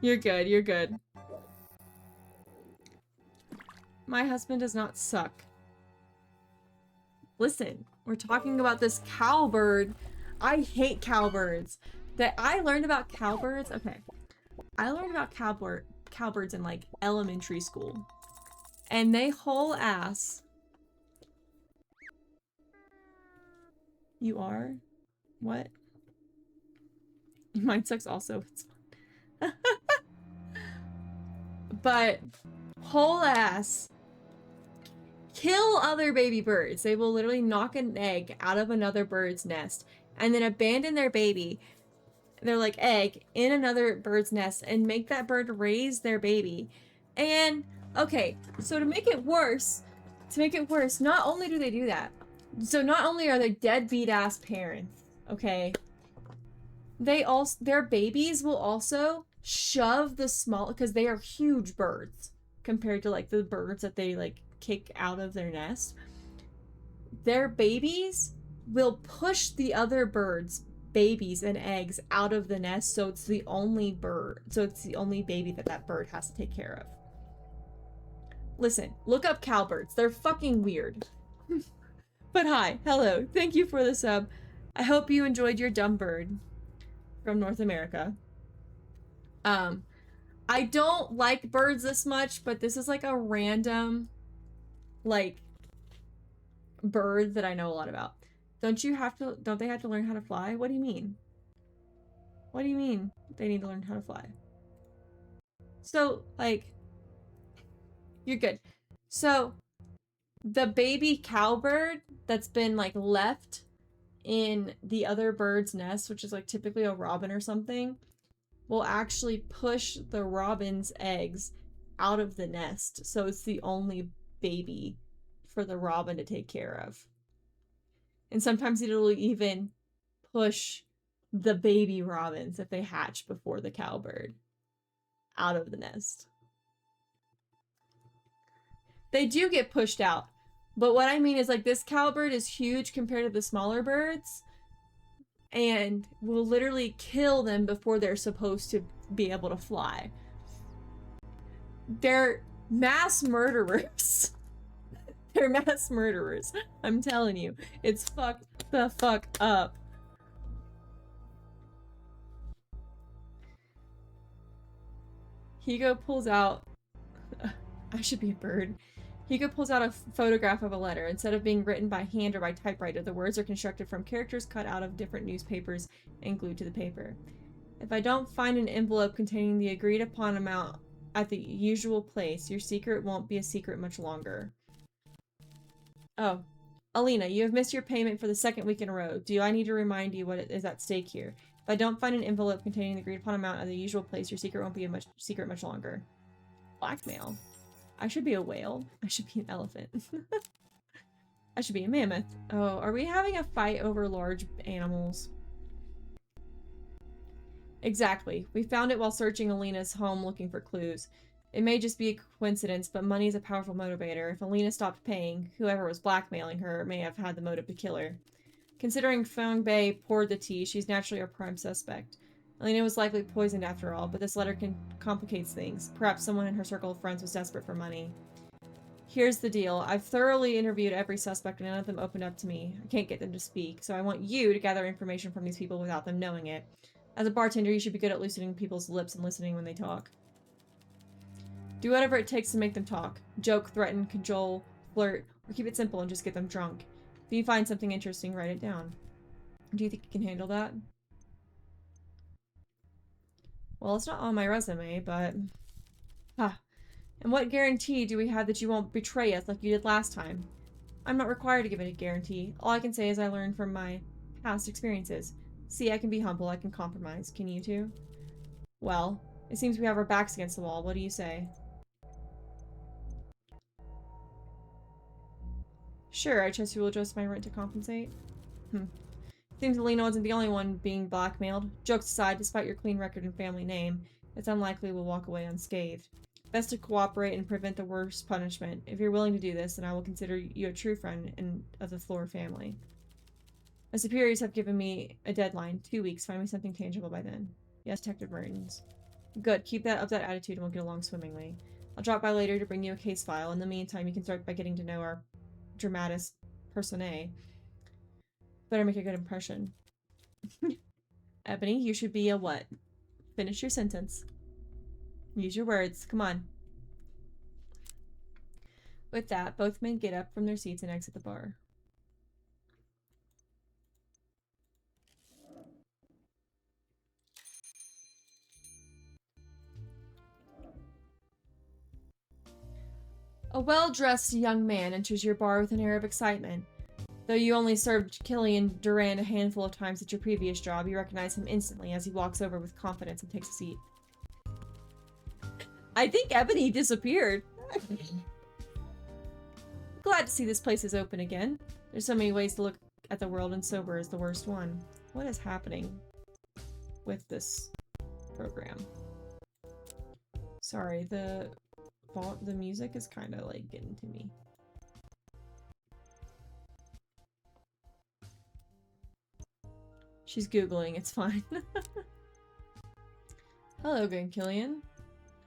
You're good, you're good. My husband does not suck. Listen, we're talking about this cowbird. I hate cowbirds. That I learned about cowbirds. Okay. I learned about cowbirds in like elementary school. And they whole ass. You are? What? Mine sucks also. It's fine. But whole ass kill other baby birds. They will literally knock an egg out of another bird's nest and then abandon their baby, their like egg, in another bird's nest and make that bird raise their baby. And okay, so to make it worse, not only do they do that, so not only are they deadbeat ass parents, okay, they also, their babies will also shove the small, because they are huge birds compared to like the birds that they like kick out of their nest. Their babies will push the other birds' babies and eggs out of the nest, so it's the only bird, so it's the only baby that that bird has to take care of. Listen, look up cowbirds. They're fucking weird. But hi, hello, thank you for the sub. I hope you enjoyed your dumb bird from North America. I don't like birds this much, but this is like a random, like, bird that I know a lot about. Don't they have to learn how to fly? What do you mean? What do you mean they need to learn how to fly? So, like, you're good. So, the baby cowbird that's been, like, left in the other bird's nest, which is, like, typically a robin or something, will actually push the robin's eggs out of the nest. So it's the only baby for the robin to take care of. And sometimes it'll even push the baby robins if they hatch before the cowbird out of the nest. They do get pushed out. But what I mean is, like, this cowbird is huge compared to the smaller birds and will literally kill them before they're supposed to be able to fly. They're mass murderers. They're mass murderers. I'm telling you. It's fucked the fuck up. Hugo pulls out... I should be a bird. Hugo pulls out a photograph of a letter. Instead of being written by hand or by typewriter, the words are constructed from characters cut out of different newspapers and glued to the paper. If I don't find an envelope containing the agreed upon amount at the usual place, your secret won't be a secret much longer. Oh. Alina, you have missed your payment for the second week in a row. Do I need to remind you what is at stake here? If I don't find an envelope containing the agreed upon amount at the usual place, your secret won't be a secret much longer. Blackmail. I should be a whale. I should be an elephant. I should be a mammoth. Oh, are we having a fight over large animals? Exactly. We found it while searching Alina's home looking for clues. It may just be a coincidence, but money is a powerful motivator. If Alina stopped paying, whoever was blackmailing her may have had the motive to kill her. Considering Feng Bei poured the tea, she's naturally our prime suspect. Alina was likely poisoned after all, but this letter complicates things. Perhaps someone in her circle of friends was desperate for money. Here's the deal. I've thoroughly interviewed every suspect and none of them opened up to me. I can't get them to speak, so I want you to gather information from these people without them knowing it. As a bartender, you should be good at loosening people's lips and listening when they talk. Do whatever it takes to make them talk. Joke, threaten, cajole, flirt, or keep it simple and just get them drunk. If you find something interesting, write it down. Do you think you can handle that? Well, it's not on my resume, but... And what guarantee do we have that you won't betray us like you did last time? I'm not required to give it a guarantee. All I can say is I learned from my past experiences. See, I can be humble, I can compromise. Can you too? Well, it seems we have our backs against the wall. What do you say? Sure, I trust you will adjust my rent to compensate. Seems Alina wasn't the only one being blackmailed. Jokes aside, despite your clean record and family name, it's unlikely we'll walk away unscathed. Best to cooperate and prevent the worst punishment. If you're willing to do this, then I will consider you a true friend of the Floor family. My superiors have given me a deadline. 2 weeks. Find me something tangible by then. Yes, Detective Mertens. Good. Keep up that attitude and we'll get along swimmingly. I'll drop by later to bring you a case file. In the meantime, you can start by getting to know our dramatis personae. Better make a good impression. Ebony, you should be a what? Finish your sentence. Use your words. Come on. With that, both men get up from their seats and exit the bar. A well-dressed young man enters your bar with an air of excitement. Though you only served Killian Durand a handful of times at your previous job, you recognize him instantly as he walks over with confidence and takes a seat. I think Ebony disappeared. Glad to see this place is open again. There's so many ways to look at the world, and sober is the worst one. What is happening with this program? Sorry, the music is kind of like getting to me. She's Googling, it's fine. Hello again, Killian.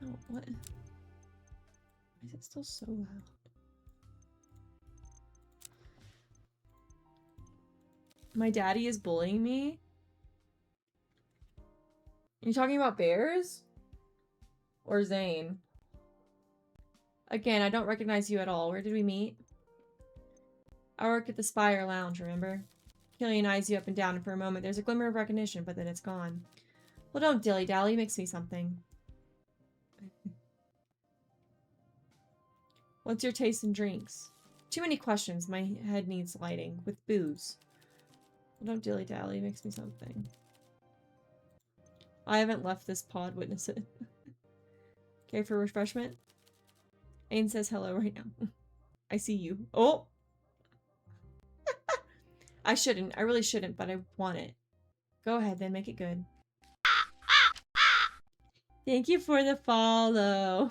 Oh, what? Why is it still so loud? My daddy is bullying me? Are you talking about bears? Or Zane? Again, I don't recognize you at all. Where did we meet? I work at the Spire Lounge, remember? Killian eyes you up and down, and for a moment there's a glimmer of recognition, but then it's gone. Well, don't dilly-dally, mix me something. What's your taste in drinks? Too many questions, my head needs lighting. With booze. Well, don't dilly-dally, mix me something. I haven't left this pod, witness it. Care for refreshment? Ain says hello right now. I see you. Oh! I shouldn't. I really shouldn't, but I want it. Go ahead then, make it good. Thank you for the follow.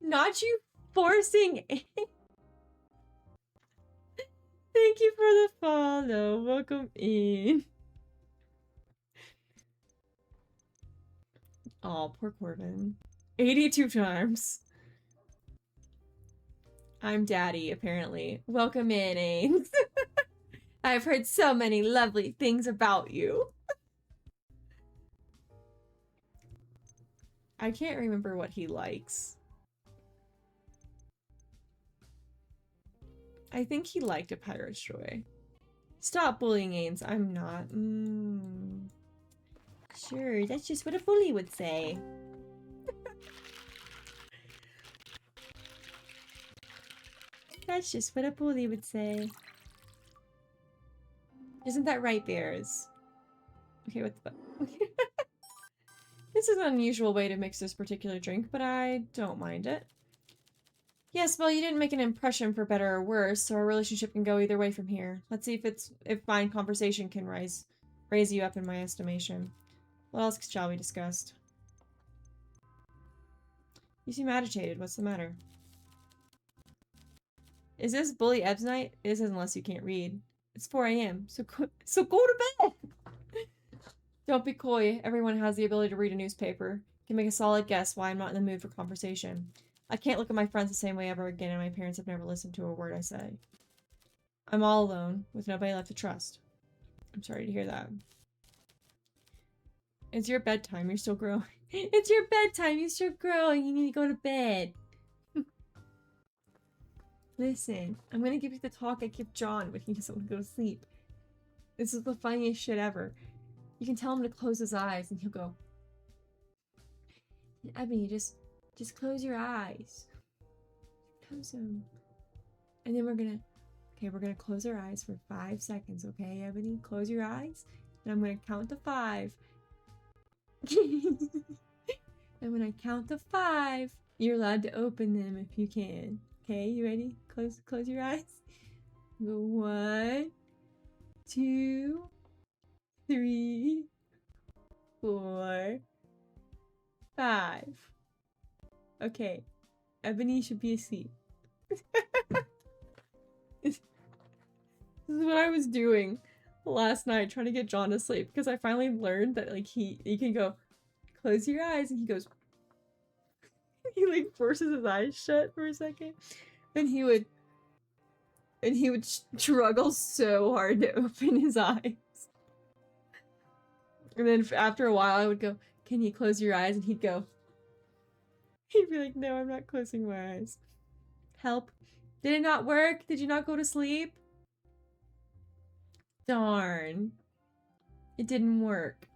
Not you forcing it. Thank you for the follow. Welcome in. Oh, poor Corbin. 82 times. I'm daddy, apparently. Welcome in, Ains. I've heard so many lovely things about you. I can't remember what he likes. I think he liked a pirate's joy. Stop bullying Ains. I'm not. Sure, that's just what a bully would say. That's just what a bully would say. Isn't that right, bears? Okay, what the fuck? This is an unusual way to mix this particular drink, but I don't mind it. Yes, well, you didn't make an impression for better or worse, so our relationship can go either way from here. Let's see if fine conversation can raise you up in my estimation. What else shall we discuss? You seem agitated. What's the matter? Is this Bully Ebbs night? It is unless you can't read. It's 4 a.m. So go to bed! Don't be coy. Everyone has the ability to read a newspaper. You can make a solid guess why I'm not in the mood for conversation. I can't look at my friends the same way ever again, and my parents have never listened to a word I say. I'm all alone, with nobody left to trust. I'm sorry to hear that. It's your bedtime. You're still growing. It's your bedtime. You're still growing. You need to go to bed. Listen, I'm gonna give you the talk I give John when he doesn't want to go to sleep. This is the funniest shit ever. You can tell him to close his eyes and he'll go, Ebony, just close your eyes. Close them. And then we're gonna close our eyes for 5 seconds, okay, Ebony? Close your eyes. And I'm gonna count to 5. And when I count to 5, you're allowed to open them if you can. Okay, you ready? Close your eyes. Go 1, 2, 3, 4, 5. Okay, Ebony should be asleep. This is what I was doing last night, trying to get John to sleep, because I finally learned that like he can go, close your eyes, and he goes, he like forces his eyes shut for a second, and he would struggle so hard to open his eyes. And then after a while I would go, can you close your eyes? And he'd go, he'd be like, no, I'm not closing my eyes. Help. Did it not work? Did you not go to sleep? Darn. It didn't work.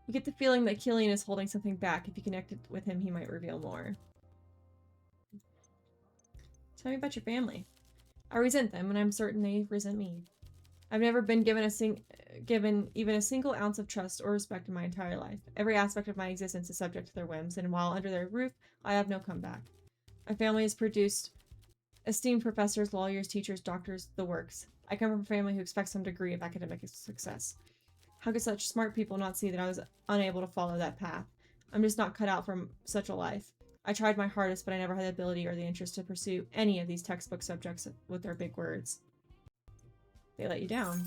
You get the feeling that Killian is holding something back. If you connected with him, he might reveal more. Tell me about your family. I resent them, and I'm certain they resent me. I've never been given even a single ounce of trust or respect in my entire life. Every aspect of my existence is subject to their whims, and while under their roof, I have no comeback. My family has produced esteemed professors, lawyers, teachers, doctors, the works. I come from a family who expects some degree of academic success. How could such smart people not see that I was unable to follow that path? I'm just not cut out for such a life. I tried my hardest, but I never had the ability or the interest to pursue any of these textbook subjects with their big words. They let you down.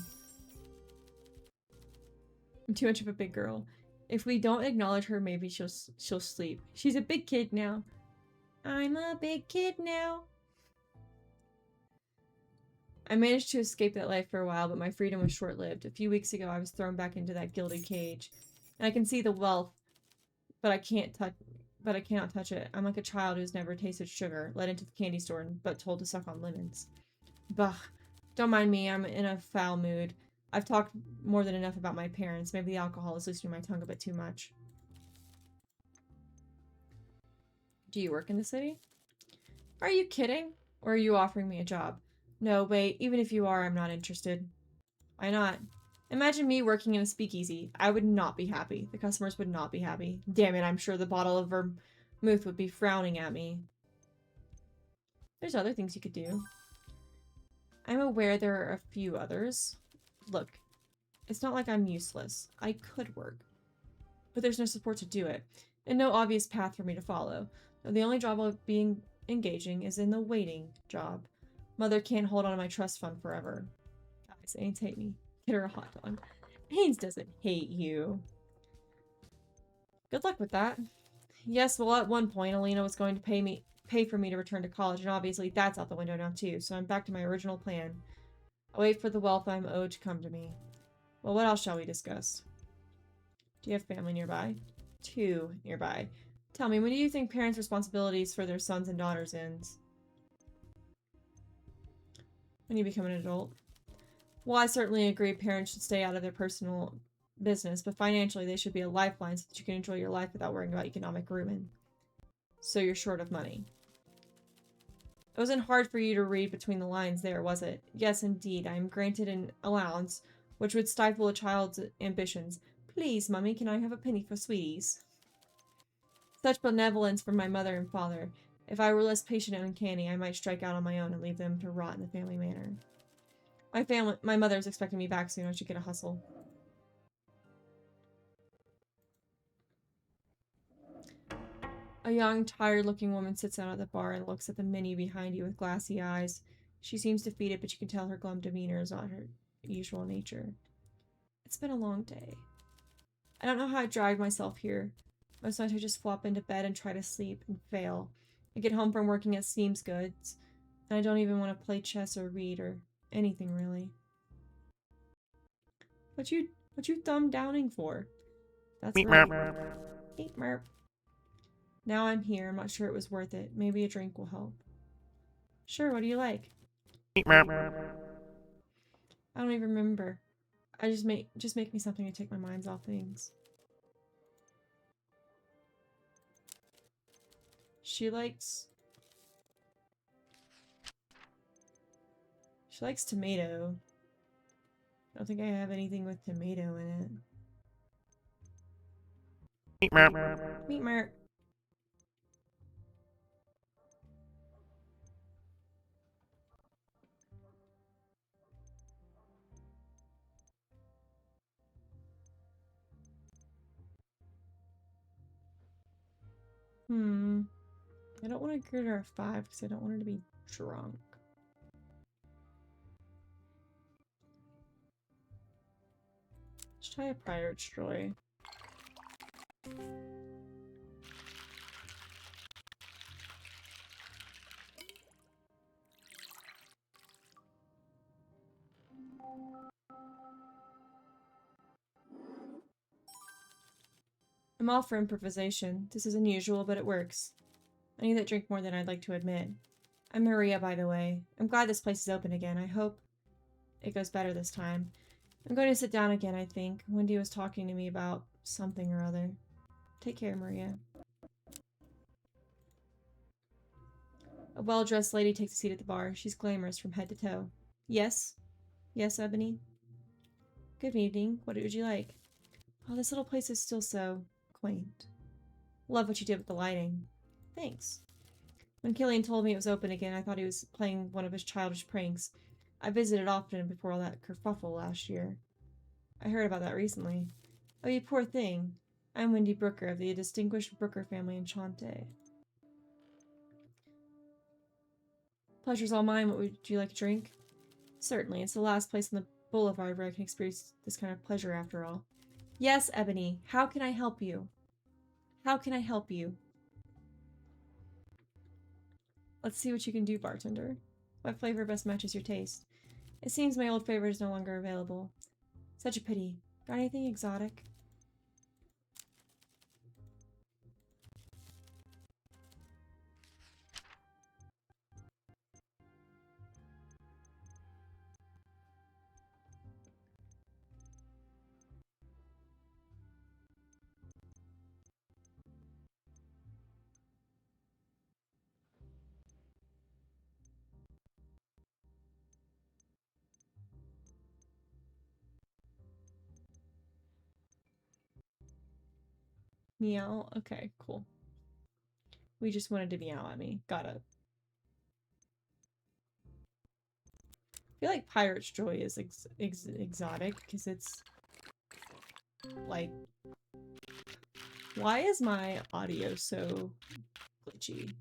I'm too much of a big girl. If we don't acknowledge her, maybe she'll sleep. She's a big kid now. I'm a big kid now. I managed to escape that life for a while, but my freedom was short-lived. A few weeks ago, I was thrown back into that gilded cage. And I can see the wealth, but I cannot touch it. I'm like a child who's never tasted sugar, led into the candy store, but told to suck on lemons. Bah. Don't mind me, I'm in a foul mood. I've talked more than enough about my parents. Maybe the alcohol is loosening my tongue a bit too much. Do you work in the city? Are you kidding? Or are you offering me a job? No, wait, even if you are, I'm not interested. Why not? Imagine me working in a speakeasy. I would not be happy. The customers would not be happy. Damn it, I'm sure the bottle of vermouth would be frowning at me. There's other things you could do. I'm aware there are a few others. Look, It's not like I'm useless. I could work. But there's no support to do it, and no obvious path for me to follow. The only job I'll be engaging is in the waiting job. Mother can't hold on to my trust fund forever. Guys, Ains hate me. Get her a hot dog. Ains doesn't hate you. Good luck with that. Yes, well, at one point, Alina was going to pay for me to return to college, and obviously that's out the window now too, so I'm back to my original plan. I'll wait for the wealth I'm owed to come to me. Well, what else shall we discuss? Do you have family nearby? 2 nearby. Tell me, when do you think parents' responsibilities for their sons and daughters ends? When you become an adult. Well, I certainly agree parents should stay out of their personal business, but financially they should be a lifeline so that you can enjoy your life without worrying about economic ruin. So you're short of money. It wasn't hard for you to read between the lines there, was it? Yes, indeed. I am granted an allowance, which would stifle a child's ambitions. Please, Mummy, can I have a penny for sweeties? Such benevolence from my mother and father. If I were less patient and uncanny, I might strike out on my own and leave them to rot in the family manor. My mother's expecting me back soon. I should get a hustle. A young, tired-looking woman sits down at the bar and looks at the menu behind you with glassy eyes. She seems defeated, but you can tell her glum demeanor is not her usual nature. It's been a long day. I don't know how I drag myself here. Most nights I just flop into bed and try to sleep and fail. I get home from working at Seems Goods, and I don't even want to play chess or read or anything really. What you thumb downing for? That's right. Meep merp. Now I'm here. I'm not sure it was worth it. Maybe a drink will help. Sure, what do you like? I don't even remember. I just make me something to take my minds off things. She likes tomato. I don't think I have anything with tomato in it. Meat merp. I don't want to give her a 5 because I don't want her to be drunk. Let's try a Pirate's Joy. I'm all for improvisation. This is unusual, but it works. I need that drink more than I'd like to admit. I'm Maria, by the way. I'm glad this place is open again. I hope it goes better this time. I'm going to sit down again, I think. Wendy was talking to me about something or other. Take care, Maria. A well-dressed lady takes a seat at the bar. She's glamorous from head to toe. Yes? Yes, Ebony? Good evening. What would you like? Oh, this little place is still so quaint. Love what you did with the lighting. Thanks. When Killian told me it was open again, I thought he was playing one of his childish pranks. I visited often before all that kerfuffle last year. I heard about that recently. Oh, you poor thing. I'm Wendy Brooker of the distinguished Brooker family in Chante. Pleasure's all mine. What would you like to drink? Certainly. It's the last place on the boulevard where I can experience this kind of pleasure after all. Yes, Ebony. How can I help you? How can I help you? Let's see what you can do, bartender. What flavor best matches your taste? It seems my old favorite is no longer available. Such a pity. Got anything exotic? Meow? Okay, cool. We just wanted to meow at me. Got it. I feel like Pirate's Joy is exotic because it's Like, why is my audio so glitchy?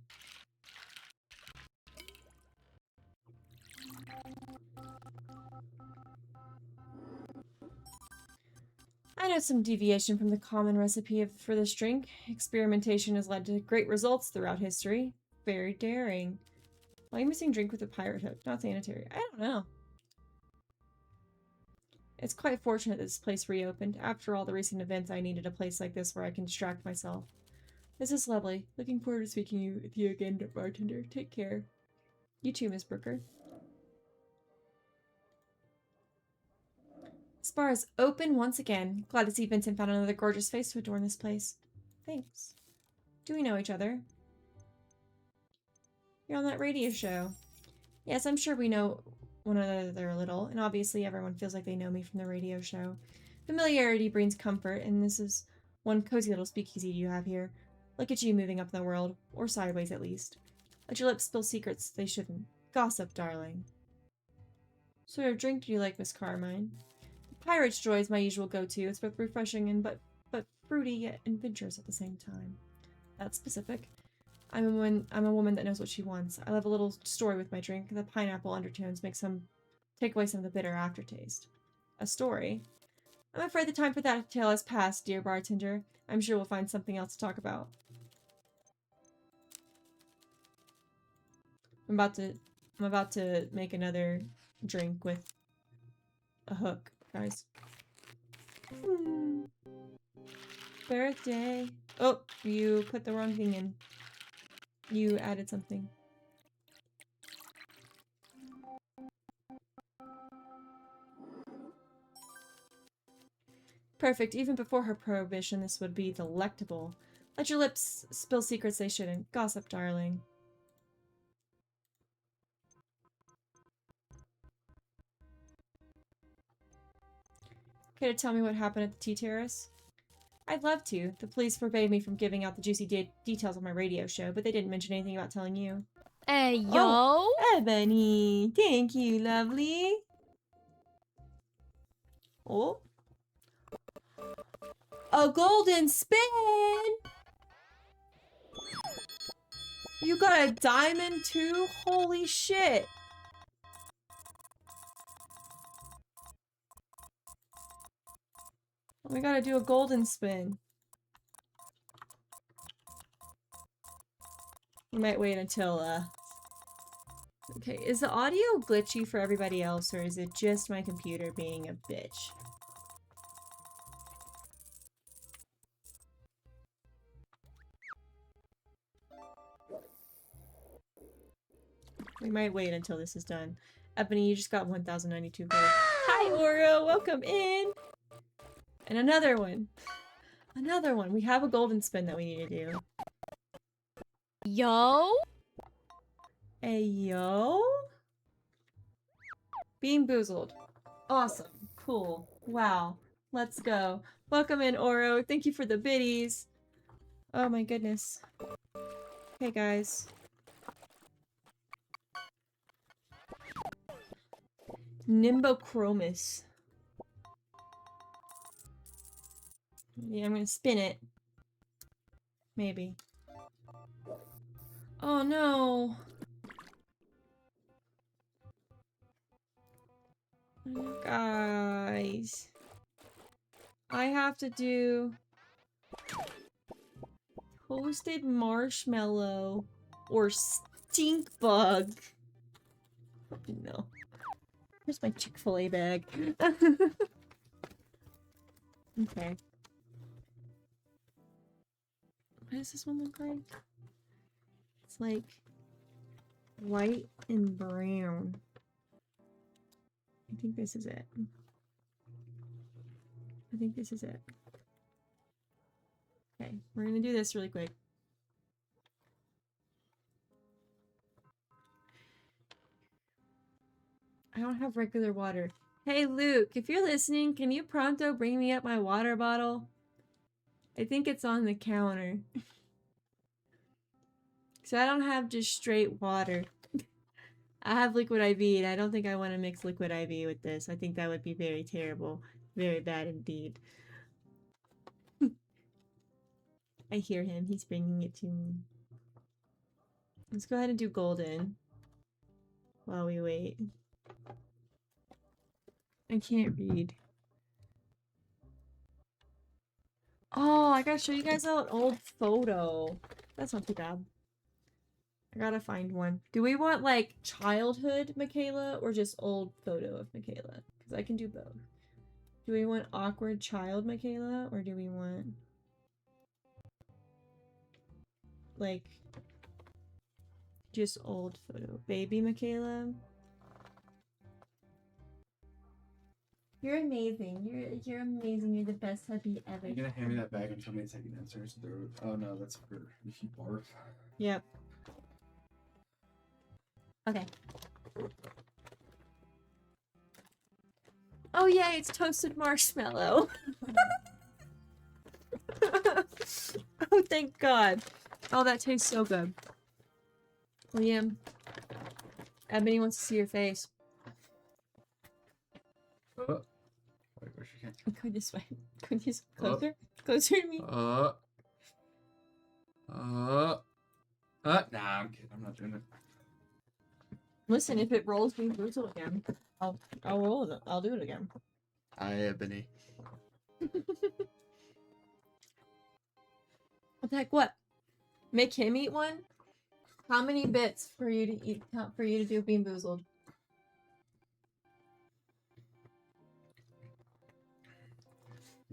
I know some deviation from the common recipe for this drink. Experimentation has led to great results throughout history. Very daring. Why are you missing drink with a pirate hook? Not sanitary. I don't know. It's quite fortunate this place reopened. After all the recent events, I needed a place like this where I can distract myself. This is lovely. Looking forward to speaking with you again, bartender. Take care. You too, Miss Brooker. This bar is open once again. Glad to see Vincent found another gorgeous face to adorn this place. Thanks. Do we know each other? You're on that radio show. Yes, I'm sure we know one another a little, and obviously everyone feels like they know me from the radio show. Familiarity brings comfort, and this is one cozy little speakeasy you have here. Look at you moving up in the world, or sideways at least. Let your lips spill secrets they shouldn't. Gossip, darling. What sort of drink do you like, Miss Carmine? Pirate's Joy is my usual go-to. It's both refreshing and but fruity yet adventurous at the same time. That's specific. I'm a woman that knows what she wants. I love a little story with my drink. The pineapple undertones take away some of the bitter aftertaste. A story? I'm afraid the time for that tale has passed, dear bartender. I'm sure we'll find something else to talk about. I'm about to make another drink with a hook, guys. Birthday. Oh, you put the wrong thing in. You added something. Perfect. Even before her prohibition, this would be delectable. Let your lips spill secrets they shouldn't. Gossip, darling. Care to tell me what happened at the tea terrace? I'd love to. The police forbade me from giving out the juicy details of my radio show, but they didn't mention anything about telling you. Hey, yo! Oh, Ebony! Thank you, lovely! Oh. A golden spin! You got a diamond too? Holy shit! We gotta do a golden spin. We might wait until, Okay, is the audio glitchy for everybody else, or is it just my computer being a bitch? We might wait until this is done. Ebony, you just got 1,092 gold. Hi, Oreo! Welcome in! And another one. Another one. We have a golden spin that we need to do. Yo? Hey, yo? Bean Boozled. Awesome. Cool. Wow. Let's go. Welcome in, Oro. Thank you for the biddies. Oh my goodness. Hey, guys. Nimbochromis. Yeah, I'm gonna spin it. Maybe. Oh no! Guys. I have to do toasted marshmallow or stink bug. No. Where's my Chick-fil-A bag? Okay. What does this one look like? It's like white and brown. I think this is it. I think this is it. Okay, we're gonna do this really quick. I don't have regular water. Hey Luke, if you're listening, can you pronto bring me up my water bottle? I think it's on the counter. So I don't have just straight water. I have liquid IV, and I don't think I want to mix liquid IV with this. I think that would be very terrible. Very bad indeed. I hear him. He's bringing it to me. Let's go ahead and do golden while we wait. I can't read. Oh, I gotta show you guys an old photo. That's not too bad. I gotta find one. Do we want like childhood Michaela or just old photo of Michaela? Because I can do both. Do we want awkward child Michaela or do we want like just old photo? Baby Michaela? You're amazing. You're amazing. You're the best hubby ever. You're gonna hand me that bag and tell me to take it downstairs and throw it. Oh no, that's for if you barf. Yep. Okay. Oh yay, it's toasted marshmallow. Oh thank God. Oh, that tastes so good. Liam. Ebony wants to see your face. Wait, where's she can? Go this way. Go this closer. Closer to me. Nah, I'm kidding. I'm not doing it. Listen, if it rolls me brutal again, I'll roll it. I'll do it again. Hi, Ebony. What the heck? What? Make him eat one? How many bits for you to eat? For you to do Bean Boozled?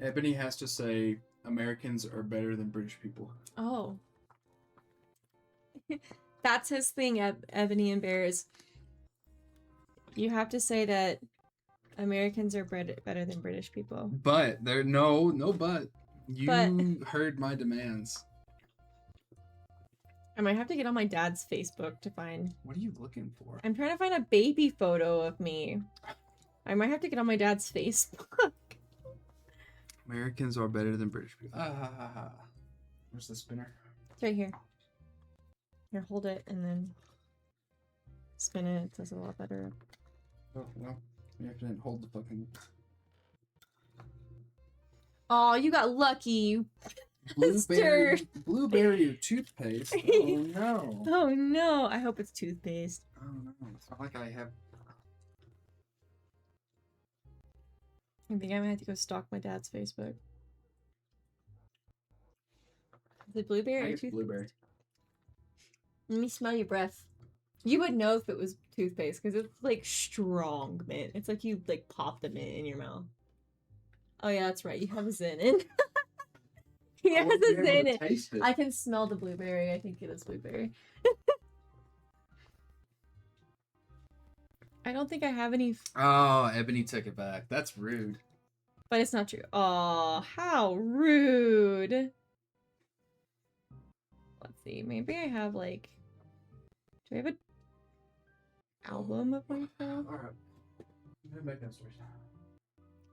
Ebony has to say Americans are better than British people. Oh. That's his thing, Ebony and Bears. You have to say that Americans are better than British people. But there, no but. You heard my demands. I might have to get on my dad's Facebook to find. What are you looking for? I'm trying to find a baby photo of me. I might have to get on my dad's Facebook. Americans are better than British people. Where's the spinner? It's right here. Here, hold it and then spin it. It does a lot better. Oh, well, you have to hold the fucking... Oh, you got lucky. Blueberry toothpaste. Oh no. Oh no, I hope it's toothpaste. Oh no, it's not like I have... I think I might have to go stalk my dad's Facebook. Is it blueberry or toothpaste? Blueberry. Let me smell your breath. You would know if it was toothpaste because it's like strong mint. It's like you like pop the mint in your mouth. Oh yeah, that's right. You have a Zen in. He has a Zen in. I can smell the blueberry. I think it is blueberry. I don't think I have any. Oh, Ebony took it back. That's rude. But it's not true. Oh, how rude. Let's see. Maybe I have like. Do I have an album of myself? Alright. I'm gonna make that story.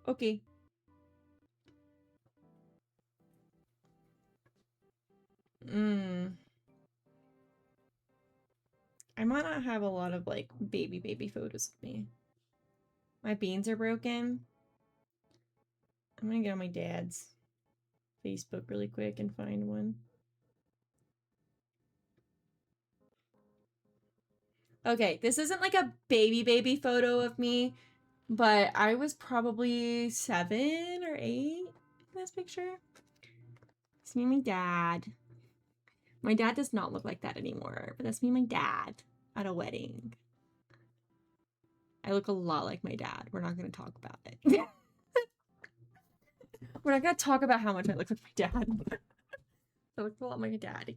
Okay. I might not have a lot of like baby photos of me. My beans are broken. I'm gonna get on my dad's Facebook really quick and find one. Okay, this isn't like a baby photo of me, but I was probably 7 or 8 in this picture. It's me and my dad. My dad does not look like that anymore, but that's me and my dad at a wedding. I look a lot like my dad. We're not going to talk about it. We're not going to talk about how much I look like my dad. I look a lot like my daddy.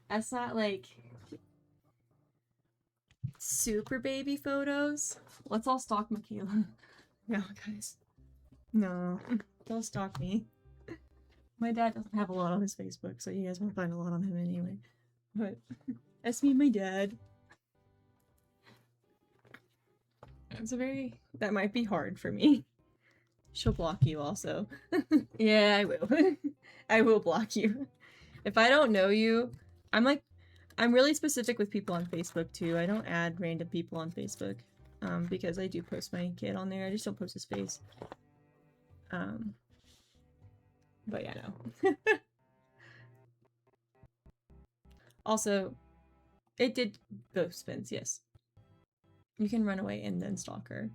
That's not like super baby photos. Let's all stalk Michaela. No, guys. No. Don't stalk me. My dad doesn't have a lot on his Facebook, so you guys won't find a lot on him anyway. But that's me and my dad. It's that might be hard for me. She'll block you also. Yeah, I will. I will block you. If I don't know you, I'm really specific with people on Facebook too. I don't add random people on Facebook because I do post my kid on there. I just don't post his face. But yeah, no. Also, it did both spins, yes. You can run away and then stalk her.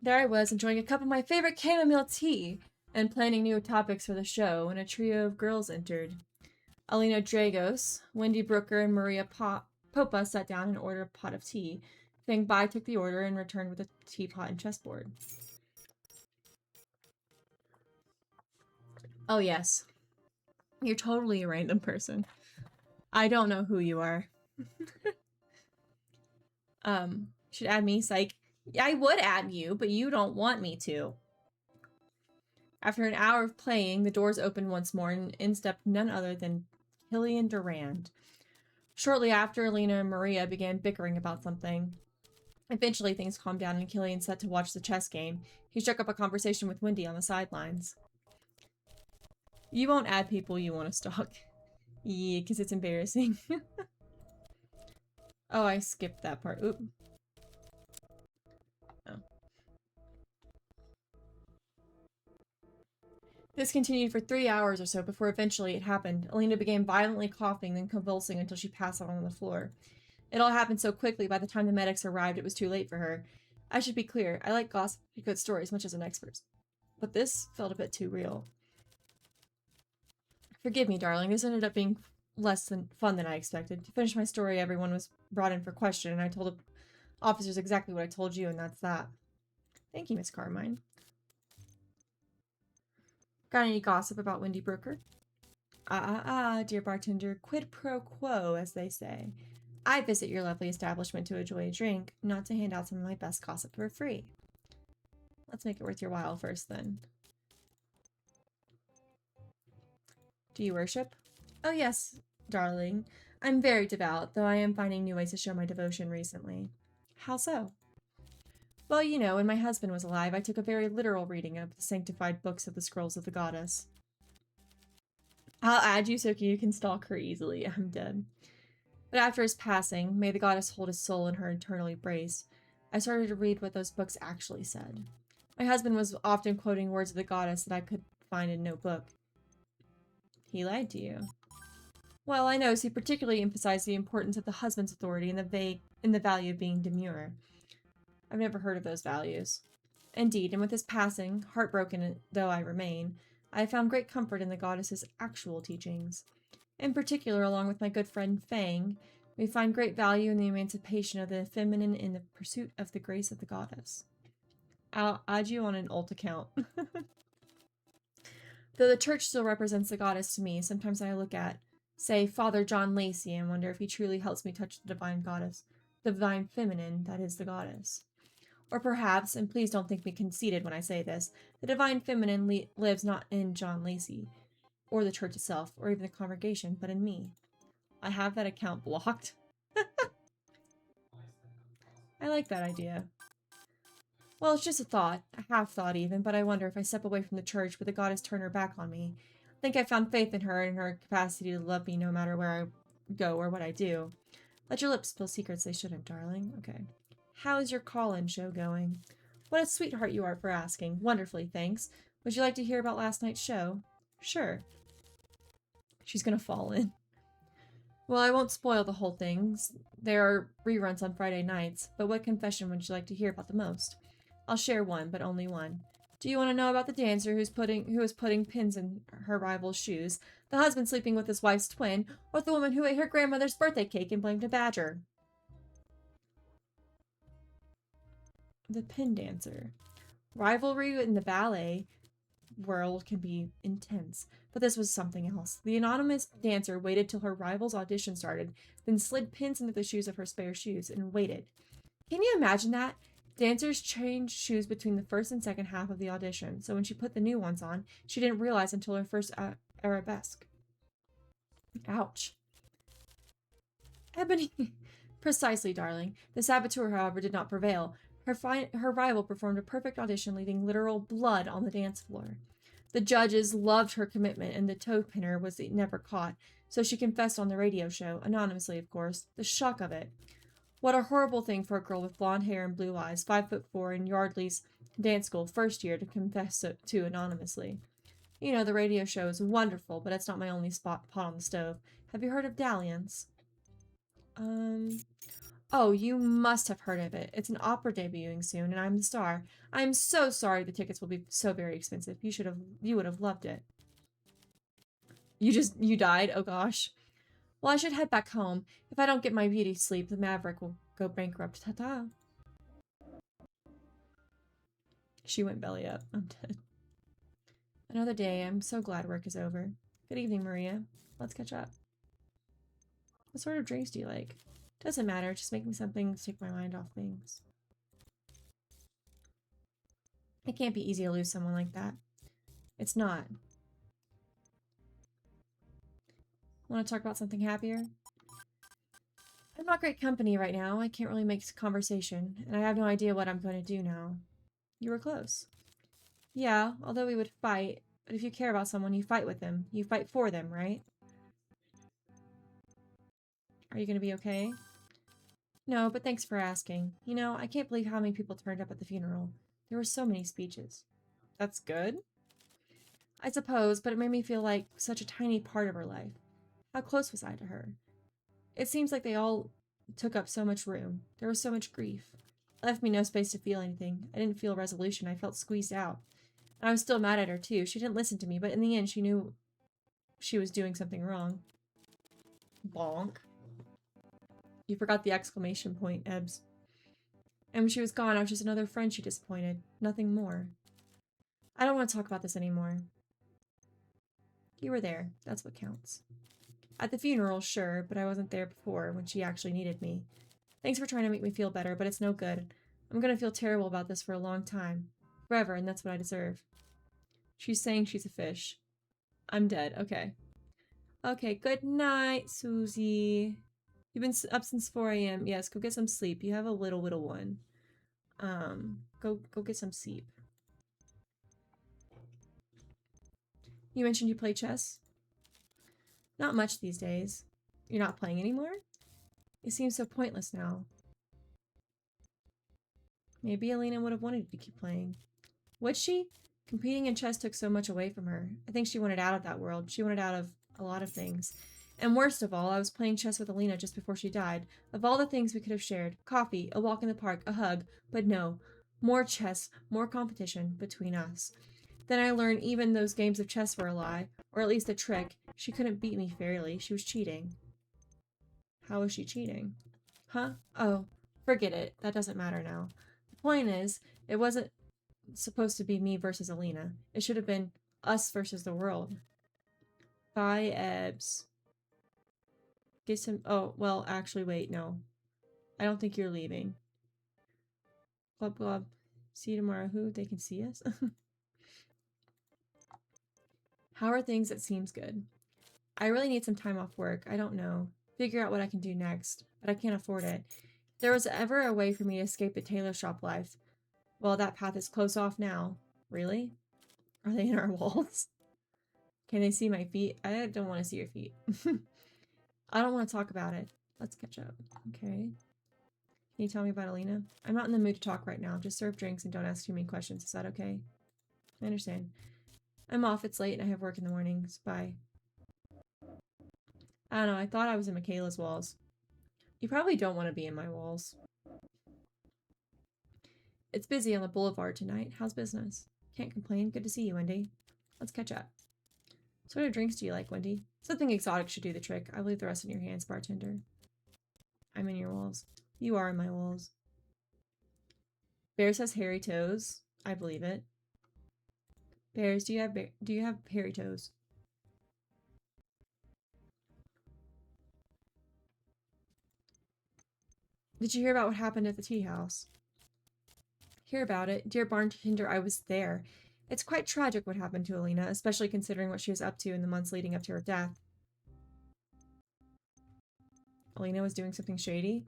There I was, enjoying a cup of my favorite chamomile tea and planning new topics for the show when a trio of girls entered. Alina Dragos, Wendy Brooker, and Maria Popa sat down and ordered a pot of tea. Fang Bai took the order and returned with a teapot and chessboard. Oh yes. You're totally a random person. I don't know who you are. Should add me, psych. I would add you, but you don't want me to. After an hour of playing, the doors opened once more and in stepped none other than Killian Durand. Shortly after, Alina and Maria began bickering about something. Eventually, things calmed down and Killian set to watch the chess game. He struck up a conversation with Wendy on the sidelines. You won't add people you want to stalk. Yeah, because it's embarrassing. Oh, I skipped that part. Oop. Oh. This continued for 3 hours or so before eventually it happened. Alina began violently coughing, then convulsing until she passed out on the floor. It all happened so quickly, by the time the medics arrived, it was too late for her. I should be clear, I like gossip and good stories much as an expert. But this felt a bit too real. Forgive me, darling, this ended up being less than fun than I expected. To finish my story, everyone was brought in for question, and I told the officers exactly what I told you, and that's that. Thank you, Miss Carmine. Got any gossip about Wendy Brooker? Dear bartender, quid pro quo, as they say. I visit your lovely establishment to enjoy a drink, not to hand out some of my best gossip for free. Let's make it worth your while first, then. Do you worship? Oh yes, darling. I'm very devout, though I am finding new ways to show my devotion recently. How so? Well, you know, when my husband was alive, I took a very literal reading of the sanctified books of the Scrolls of the Goddess. I'll add you so you can stalk her easily. I'm dead. But after his passing, may the goddess hold his soul in her eternal embrace, I started to read what those books actually said. My husband was often quoting words of the goddess that I could find in no book. He lied to you. Well, I noticed he particularly emphasized the importance of the husband's authority and the value of being demure. I've never heard of those values. Indeed, and with his passing, heartbroken though I remain, I have found great comfort in the goddess's actual teachings. In particular, along with my good friend Fang, we find great value in the emancipation of the feminine in the pursuit of the grace of the goddess. I'll add you on an alt account. Though the church still represents the goddess to me, sometimes I look at, say, Father John Lacey and wonder if he truly helps me touch the divine goddess, the divine feminine that is the goddess. Or perhaps, and please don't think me conceited when I say this, the divine feminine lives not in John Lacey, or the church itself, or even the congregation, but in me. I have that account blocked. I like that idea. Well, it's just a thought, a half-thought even, but I wonder if I step away from the church, would the goddess turn her back on me? I think I found faith in her and her capacity to love me no matter where I go or what I do. Let your lips spill secrets they shouldn't, darling. Okay. How is your call-in show going? What a sweetheart you are for asking. Wonderfully, thanks. Would you like to hear about last night's show? Sure. She's gonna fall in. Well, I won't spoil the whole thing. There are reruns on Friday nights, but what confession would you like to hear about the most? I'll share one, but only one. Do you want to know about the dancer who was putting pins in her rival's shoes, the husband sleeping with his wife's twin, or the woman who ate her grandmother's birthday cake and blamed a badger? The pin dancer. Rivalry in the ballet world can be intense, but this was something else. The anonymous dancer waited till her rival's audition started, then slid pins into the shoes of her spare shoes and waited. Can you imagine that? Dancers changed shoes between the first and second half of the audition, so when she put the new ones on, she didn't realize until her first arabesque. Ouch. Ebony. Precisely, darling. The saboteur, however, did not prevail. Her rival performed a perfect audition, leaving literal blood on the dance floor. The judges loved her commitment, and the toe pinner was never caught, so she confessed on the radio show, anonymously, of course. The shock of it. What a horrible thing for a girl with blonde hair and blue eyes, 5'4", and Yardley's Dance school, first year, to confess to anonymously. You know, the radio show is wonderful, but it's not my only pot on the stove. Have you heard of Dalliance? Oh, you must have heard of it. It's an opera debuting soon, and I'm the star. I'm so sorry the tickets will be so very expensive. You would have loved it. You died? Oh gosh. Well, I should head back home. If I don't get my beauty sleep, the Maverick will go bankrupt. Ta-ta. She went belly up. I'm dead. Another day. I'm so glad work is over. Good evening, Maria. Let's catch up. What sort of drinks do you like? Doesn't matter. Just make me something to take my mind off things. It can't be easy to lose someone like that. It's not. Want to talk about something happier? I'm not great company right now. I can't really make conversation, and I have no idea what I'm going to do now. You were close. Yeah, although we would fight, but if you care about someone, you fight with them. You fight for them, right? Are you going to be okay? No, but thanks for asking. You know, I can't believe how many people turned up at the funeral. There were so many speeches. That's good? I suppose, but it made me feel like such a tiny part of her life. How close was I to her? It seems like they all took up so much room. There was so much grief. It left me no space to feel anything. I didn't feel resolution. I felt squeezed out. And I was still mad at her, too. She didn't listen to me, but in the end, she knew she was doing something wrong. Bonk. You forgot the exclamation point, Ebbs. And when she was gone, I was just another friend she disappointed. Nothing more. I don't want to talk about this anymore. You were there. That's what counts. At the funeral, sure, but I wasn't there before when she actually needed me. Thanks for trying to make me feel better, but it's no good. I'm gonna feel terrible about this for a long time. Forever, and that's what I deserve. She's saying she's a fish. I'm dead. Okay. Okay, good night, Susie. You've been up since 4 a.m. Yes, go get some sleep. You have a little one. Go get some sleep. You mentioned you play chess? Not much these days. You're not playing anymore? It seems so pointless now. Maybe Alina would have wanted you to keep playing. Would she? Competing in chess took so much away from her. I think she wanted out of that world. She wanted out of a lot of things. And worst of all, I was playing chess with Alina just before she died. Of all the things we could have shared, coffee, a walk in the park, a hug, but no. More chess, more competition between us. Then I learned even those games of chess were a lie, or at least a trick. She couldn't beat me fairly. She was cheating. How was she cheating? Huh? Oh, forget it. That doesn't matter now. The point is, it wasn't supposed to be me versus Alina. It should have been us versus the world. Bye, Ebbs. Get some... Oh, well, actually, wait, no. I don't think you're leaving. Glub glub. See you tomorrow. Who? They can see us? How are things? It seems good. I really need some time off work. I don't know. Figure out what I can do next. But I can't afford it. If there was ever a way for me to escape the tailor shop life, well, that path is closed off now. Really? Are they in our walls? Can they see my feet? I don't want to see your feet. I don't want to talk about it. Let's catch up. Okay. Can you tell me about Alina? I'm not in the mood to talk right now. Just serve drinks and don't ask too many questions. Is that okay? I understand. I'm off. It's late and I have work in the mornings. Bye. I don't know. I thought I was in Michaela's walls. You probably don't want to be in my walls. It's busy on the boulevard tonight. How's business? Can't complain. Good to see you, Wendy. Let's catch up. What sort of drinks do you like, Wendy? Something exotic should do the trick. I'll leave the rest in your hands, bartender. I'm in your walls. You are in my walls. Bears has hairy toes. I believe it. Bears, do you have hairy toes? Did you hear about what happened at the tea house? Hear about it. Dear bartender, I was there. It's quite tragic what happened to Alina, especially considering what she was up to in the months leading up to her death. Alina was doing something shady?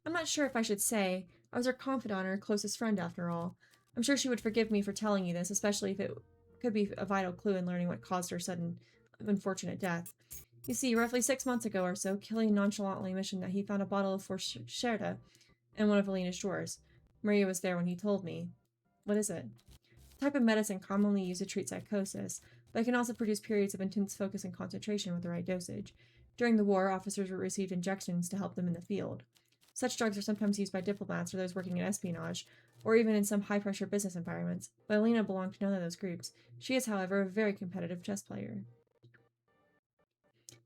I'm not sure if I should say. I was her confidant or her closest friend after all. I'm sure she would forgive me for telling you this, especially if it could be a vital clue in learning what caused her sudden, unfortunate death. You see, roughly 6 months ago or so, Killian nonchalantly mentioned that he found a bottle of Forscherta in one of Alina's drawers. Maria was there when he told me. What is it? Type of medicine commonly used to treat psychosis, but it can also produce periods of intense focus and concentration with the right dosage. During the war, officers received injections to help them in the field. Such drugs are sometimes used by diplomats or those working in espionage, or even in some high-pressure business environments, but Alina belonged to none of those groups. She is, however, a very competitive chess player.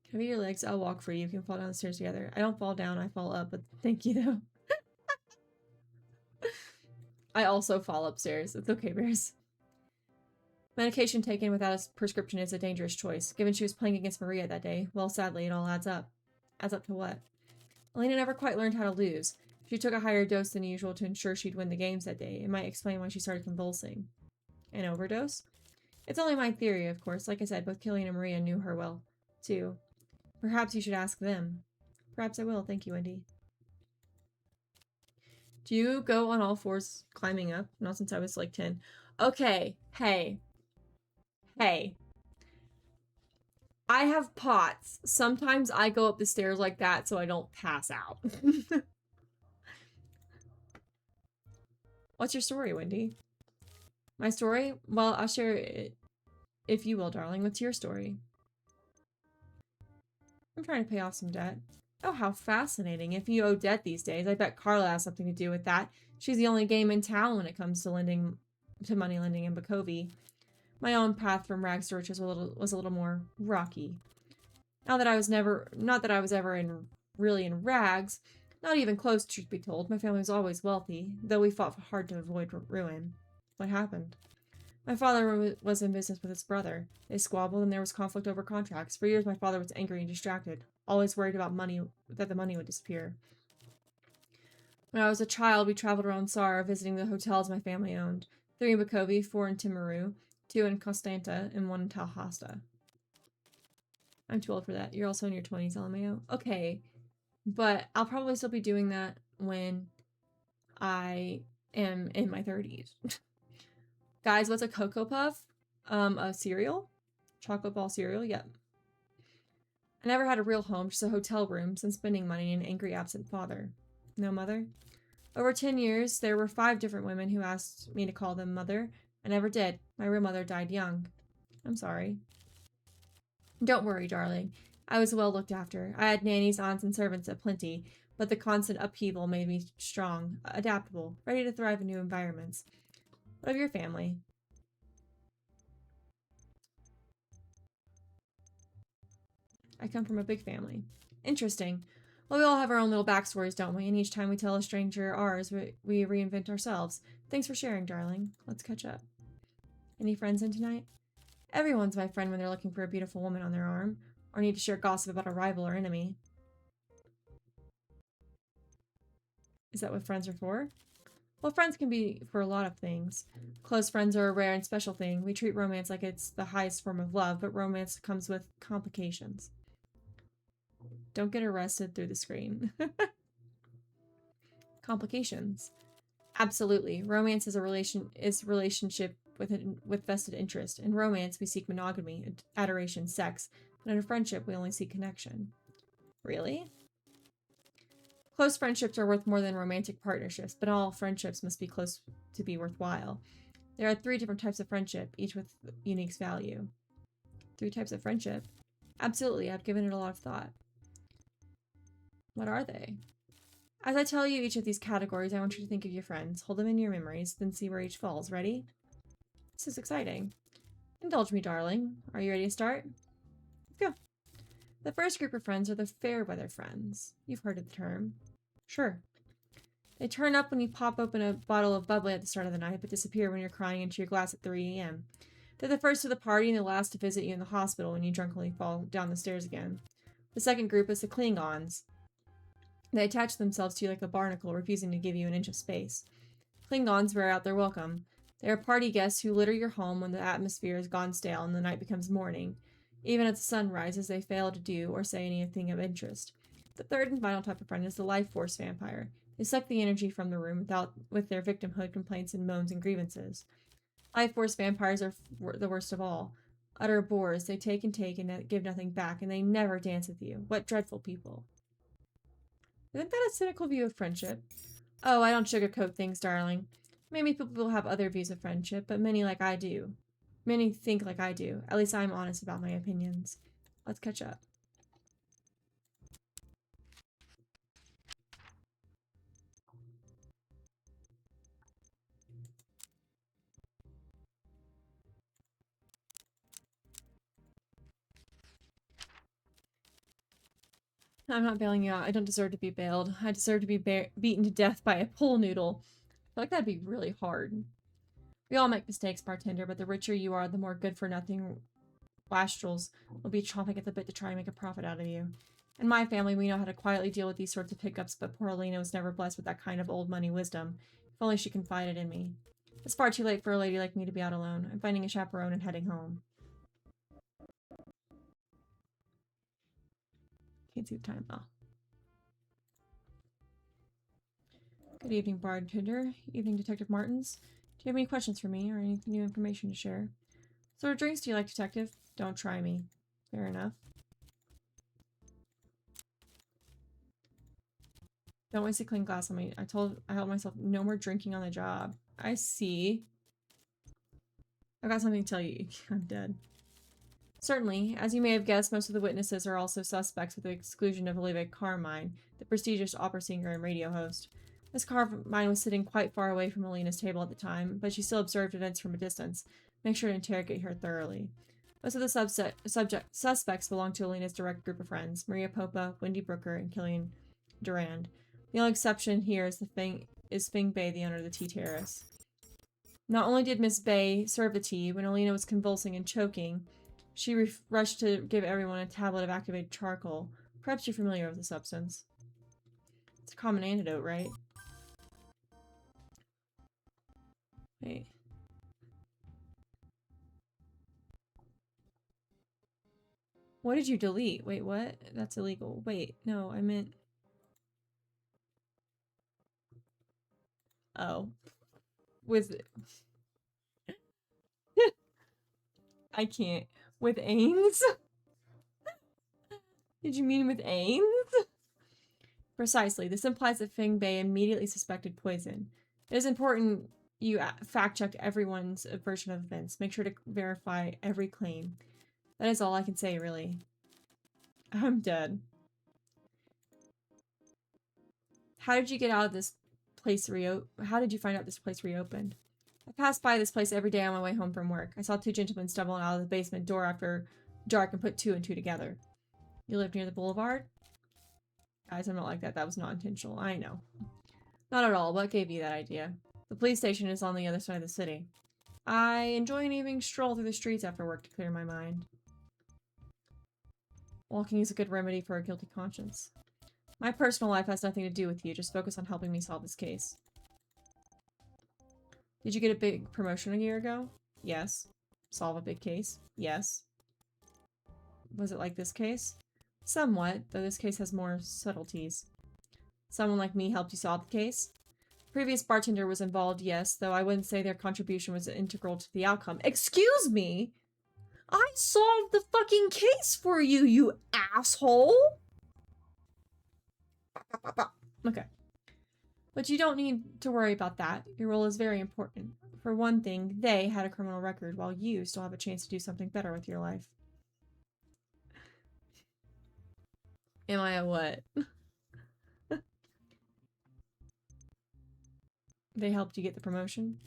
Can I be your legs? I'll walk for you. We can fall down the stairs together. I don't fall down, I fall up, but thank you, though. I also fall upstairs. It's okay, Bears. Medication taken without a prescription is a dangerous choice. Given she was playing against Maria that day, well, sadly, it all adds up. Adds up to what? Alina never quite learned how to lose. She took a higher dose than usual to ensure she'd win the games that day. It might explain why she started convulsing. An overdose? It's only my theory, of course. Like I said, both Killian and Maria knew her well, too. Perhaps you should ask them. Perhaps I will. Thank you, Wendy. Do you go on all fours climbing up? Not since I was like 10. Okay. Hey. Hey. I have POTS. Sometimes I go up the stairs like that so I don't pass out. What's your story, Wendy? My story? Well, I'll share it if you will, darling. What's your story? I'm trying to pay off some debt. Oh, how fascinating. If you owe debt these days, I bet Carla has something to do with that. She's the only game in town when it comes to money lending in Bakovi. My own path from rags to riches was a little more rocky. Not that I was ever really in rags, not even close, truth be told. My family was always wealthy, though we fought hard to avoid ruin. What happened? My father was in business with his brother. They squabbled and there was conflict over contracts. For years my father was angry and distracted, always worried about that the money would disappear. When I was a child, we traveled around Sara, visiting the hotels my family owned. 3 in Bakovi, 4 in Timaru, 2 in Constanta, and 1 in Talhasta. I'm too old for that. You're also in your 20s, LMAO. Okay, but I'll probably still be doing that when I am in my 30s. Guys, what's a Cocoa Puff? A cereal? Chocolate ball cereal? Yep. I never had a real home, just a hotel room, since spending money and an angry absent father. No mother? Over 10 years, there were 5 different women who asked me to call them mother. I never did. My real mother died young. I'm sorry. Don't worry, darling. I was well looked after. I had nannies, aunts, and servants aplenty, but the constant upheaval made me strong, adaptable, ready to thrive in new environments. What of your family? I come from a big family. Interesting. Well, we all have our own little backstories, don't we? And each time we tell a stranger ours, we reinvent ourselves. Thanks for sharing, darling. Let's catch up. Any friends in tonight? Everyone's my friend when they're looking for a beautiful woman on their arm, or need to share gossip about a rival or enemy. Is that what friends are for? Well, friends can be for a lot of things. Close friends are a rare and special thing. We treat romance like it's the highest form of love, but romance comes with complications. Don't get arrested through the screen. Complications. Absolutely. Romance is relationship with vested interest. In romance, we seek monogamy, adoration, sex, but in a friendship, we only seek connection. Really? Close friendships are worth more than romantic partnerships, but all friendships must be close to be worthwhile. There are 3 different types of friendship, each with unique value. 3 types of friendship? Absolutely, I've given it a lot of thought. What are they? As I tell you each of these categories, I want you to think of your friends, hold them in your memories, then see where each falls. Ready? This is exciting. Indulge me, darling. Are you ready to start? Let's go. The first group of friends are the fair weather friends. You've heard of the term. Sure. They turn up when you pop open a bottle of bubbly at the start of the night, but disappear when you're crying into your glass at 3 a.m. They're the first to the party and the last to visit you in the hospital when you drunkenly fall down the stairs again. The second group is the Klingons. They attach themselves to you like a barnacle, refusing to give you an inch of space. Klingons wear out their welcome. They are party guests who litter your home when the atmosphere has gone stale and the night becomes morning. Even as the sun rises, they fail to do or say anything of interest. The third and final type of friend is the life force vampire. They suck the energy from the room with their victimhood complaints and moans and grievances. Life force vampires are the worst of all. Utter bores. They take and give nothing back, and they never dance with you. What dreadful people. Isn't that a cynical view of friendship? Oh, I don't sugarcoat things, darling. Maybe people have other views of friendship, but many like I do. Many think like I do. At least I'm honest about my opinions. Let's catch up. I'm not bailing you out. I don't deserve to be bailed. I deserve to be beaten to death by a pool noodle. I feel like that'd be really hard. We all make mistakes, bartender, but the richer you are, the more good-for-nothing wastrels will be chomping at the bit to try and make a profit out of you. In my family, we know how to quietly deal with these sorts of hiccups, but poor Alina was never blessed with that kind of old money wisdom. If only she confided in me. It's far too late for a lady like me to be out alone. I'm finding a chaperone and heading home. Can't see the time. Oh. Good evening, bartender. Evening, Detective Martins. Do you have any questions for me or any new information to share? What sort of drinks do you like, Detective? Don't try me. Fair enough. Don't waste a clean glass on me. I told myself no more drinking on the job. I see. I've got something to tell you. I'm dead. Certainly. As you may have guessed, most of the witnesses are also suspects with the exclusion of Olivia Carmine, the prestigious opera singer and radio host. Miss Carmine was sitting quite far away from Alina's table at the time, but she still observed events from a distance. Make sure to interrogate her thoroughly. Most of the suspects belong to Alina's direct group of friends, Maria Popa, Wendy Brooker, and Killian Durand. The only exception here is Fing Bay, the owner of the tea terrace. Not only did Miss Bay serve the tea, when Alina was convulsing and choking, she rushed to give everyone a tablet of activated charcoal. Perhaps you're familiar with the substance. It's a common antidote, right? Wait. What did you delete? Wait, what? That's illegal. Wait, no, I meant... Oh. With... I can't. With Ains? Did you mean with Ains? Precisely. This implies that Fing Bei immediately suspected poison. It is important you fact-check everyone's version of events. Make sure to verify every claim. That is all I can say, really. I'm dead. How did you get out of this place How did you find out this place reopened? I pass by this place every day on my way home from work. I saw two gentlemen stumbling out of the basement door after dark and put two and two together. You live near the boulevard? Guys, I'm not like that. That was not intentional. I know. Not at all. What gave you that idea? The police station is on the other side of the city. I enjoy an evening stroll through the streets after work to clear my mind. Walking is a good remedy for a guilty conscience. My personal life has nothing to do with you. Just focus on helping me solve this case. Did you get a big promotion a year ago? Yes. Solve a big case? Yes. Was it like this case? Somewhat, though this case has more subtleties. Someone like me helped you solve the case? Previous bartender was involved, yes, though I wouldn't say their contribution was integral to the outcome. Excuse me? I solved the fucking case for you, you asshole! Okay. But you don't need to worry about that. Your role is very important. For one thing, they had a criminal record, while you still have a chance to do something better with your life. Am I a what? They helped you get the promotion?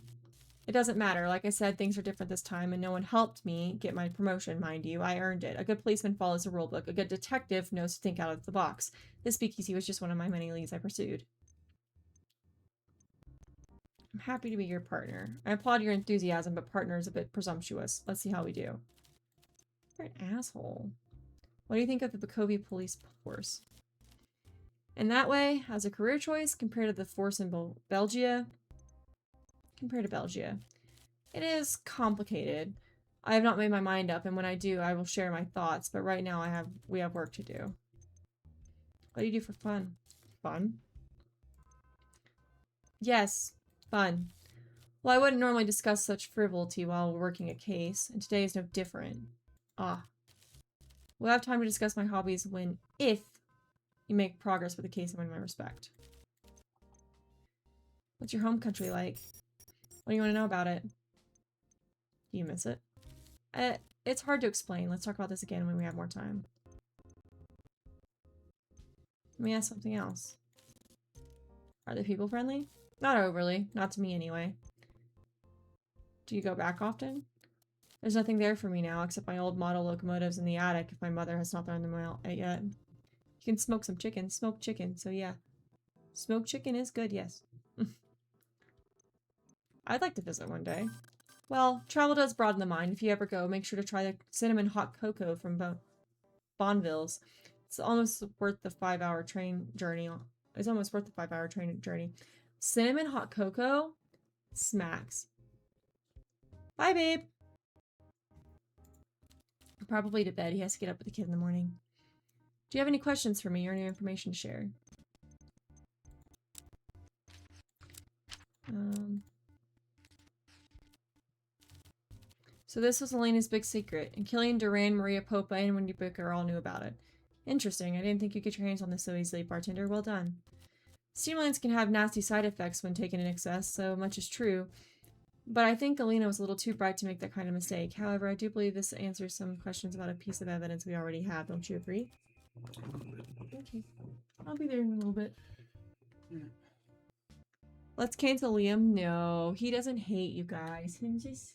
It doesn't matter. Like I said, things are different this time, and no one helped me get my promotion, mind you. I earned it. A good policeman follows the rulebook. A good detective knows to think out of the box. This speakeasy was just one of my many leads I pursued. I'm happy to be your partner. I applaud your enthusiasm, but partner is a bit presumptuous. Let's see how we do. You're an asshole. What do you think of the Bakovi police force? In that way, as a career choice, compared to the force in Belgia, it is complicated. I have not made my mind up, and when I do, I will share my thoughts, but right now we have work to do. What do you do for fun? Fun? Yes, fun. Well, I wouldn't normally discuss such frivolity while working a case, and today is no different. Ah. We'll have time to discuss my hobbies if you make progress with the case and win my respect. What's your home country like? What do you want to know about it? Do you miss it? It's hard to explain. Let's talk about this again when we have more time. Let me ask something else. Are the people friendly? Not overly. Not to me anyway. Do you go back often? There's nothing there for me now except my old model locomotives in the attic if my mother has not thrown them out yet. You can smoke some chicken. Smoked chicken, so yeah. Smoked chicken is good, yes. I'd like to visit one day. Well, travel does broaden the mind. If you ever go, make sure to try the cinnamon hot cocoa from Bonneville's. It's almost worth the 5-hour train journey. It's almost worth the 5-hour train journey. Cinnamon hot cocoa smacks. Bye, babe. Probably to bed. He has to get up with the kid in the morning. Do you have any questions for me or any information to share? So this was Elena's big secret, and Killian, Duran, Maria Popa, and Wendy Booker all knew about it. Interesting. I didn't think you'd get your hands on this so easily, bartender. Well done. Stimulants can have nasty side effects when taken in excess, so much is true. But I think Alina was a little too bright to make that kind of mistake. However, I do believe this answers some questions about a piece of evidence we already have. Don't you agree? Okay. I'll be there in a little bit. Let's cancel Liam. No, he doesn't hate you guys. He's just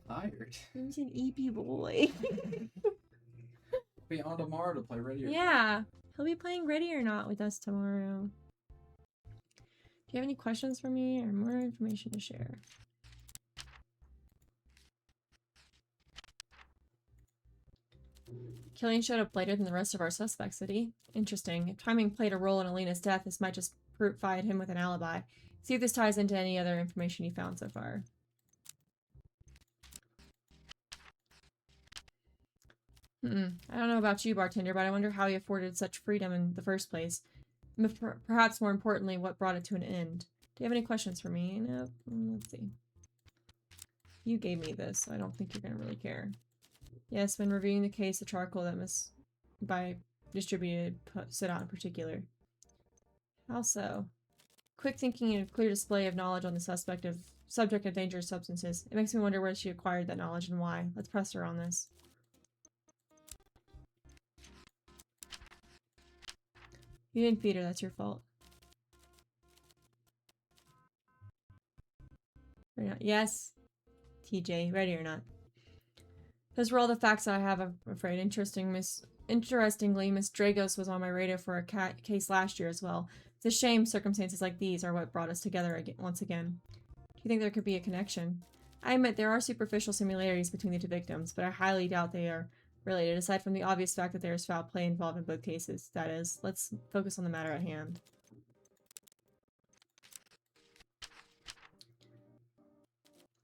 Tired. he's an EP boy. Be on tomorrow to play Ready or Not. Yeah, he'll be playing Ready or Not with us tomorrow. Do you have any questions for me or more information to share? Killian showed up later than the rest of our suspects, did he? Interesting. If timing played a role in Alina's death, this might just provide him with an alibi. See if this ties into any other information you found so far. I don't know about you, bartender, but I wonder how he afforded such freedom in the first place. Perhaps more importantly, what brought it to an end. Do you have any questions for me? Nope. Let's see. You gave me this, so I don't think you're going to really care. Yes, when reviewing the case, the charcoal that was distributed stood out in particular. How so? Quick thinking and a clear display of knowledge on the subject of dangerous substances. It makes me wonder where she acquired that knowledge and why. Let's press her on this. You didn't feed her, that's your fault. Yes. TJ, ready or not? Those were all the facts I have, I'm afraid. Interestingly, Miss Dragos was on my radar for a case last year as well. It's a shame circumstances like these are what brought us together once again. Do you think there could be a connection? I admit there are superficial similarities between the two victims, but I highly doubt they are related, aside from the obvious fact that there is foul play involved in both cases. That is, let's focus on the matter at hand.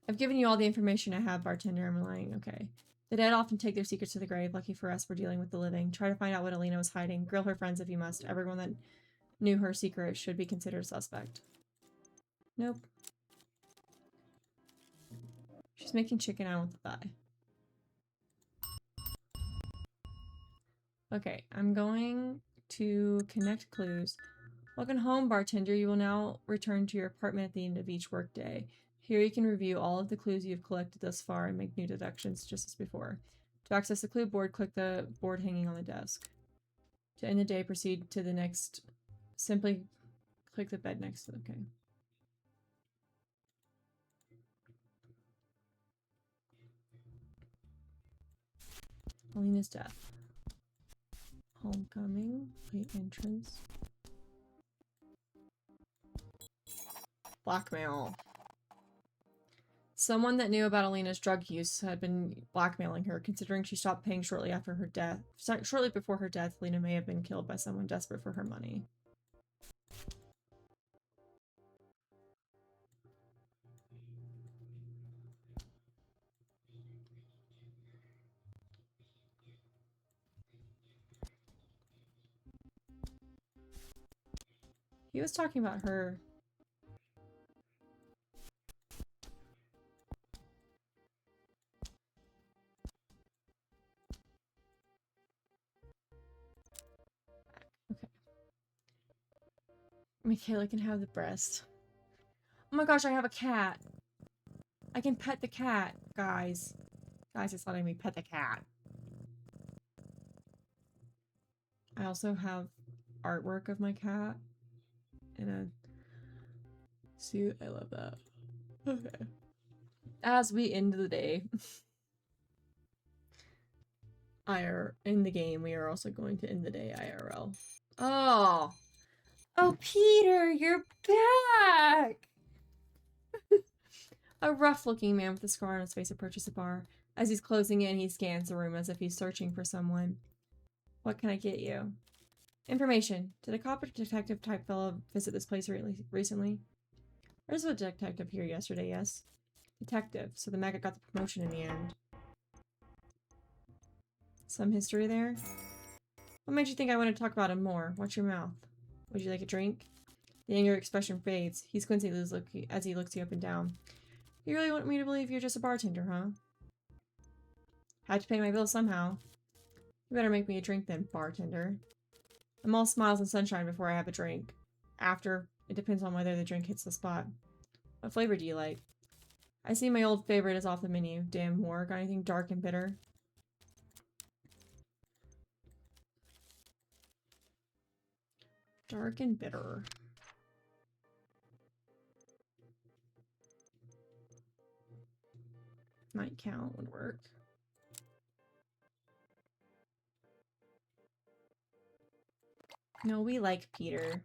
I've given you all the information I have, bartender. I'm lying. Okay. The dead often take their secrets to the grave. Lucky for us, we're dealing with the living. Try to find out what Alina was hiding. Grill her friends if you must. Everyone that knew her secret should be considered a suspect. Nope. She's making chicken. I want the thigh. Okay, I'm going to connect clues. Welcome home, bartender. You will now return to your apartment at the end of each workday. Here you can review all of the clues you've collected thus far and make new deductions just as before. To access the clue board, click the board hanging on the desk. To end the day, proceed to the next. Simply click the bed next to okay. Alina's death. Homecoming. Late entrance. Blackmail. Someone that knew about Alina's drug use had been blackmailing her, considering she stopped paying shortly after her death. Shortly before her death, Alina may have been killed by someone desperate for her money. He was talking about her. Okay. Michaela can have the breast. Oh my gosh, I have a cat. I can pet the cat, guys. Guys, it's letting me pet the cat. I also have artwork of my cat in a suit. I love that. Okay. As we end the day, in the game, we are also going to end the day IRL. Oh! Oh, Peter, you're back! A rough-looking man with a scar on his face approaches the bar. As he's closing in, he scans the room as if he's searching for someone. What can I get you? Information. Did a cop or detective type fellow visit this place recently? There's a detective here yesterday, yes. Detective, so the maggot got the promotion in the end. Some history there? What made you think I want to talk about him more? Watch your mouth. Would you like a drink? The anger expression fades. He's squinting as he looks you up and down. You really want me to believe you're just a bartender, huh? Had to pay my bill somehow. You better make me a drink then, bartender. I'm all smiles and sunshine before I have a drink. After, it depends on whether the drink hits the spot. What flavor do you like? I see my old favorite is off the menu. Damn whore. Got anything dark and bitter? Dark and bitter. Night count would work. No, we like Peter.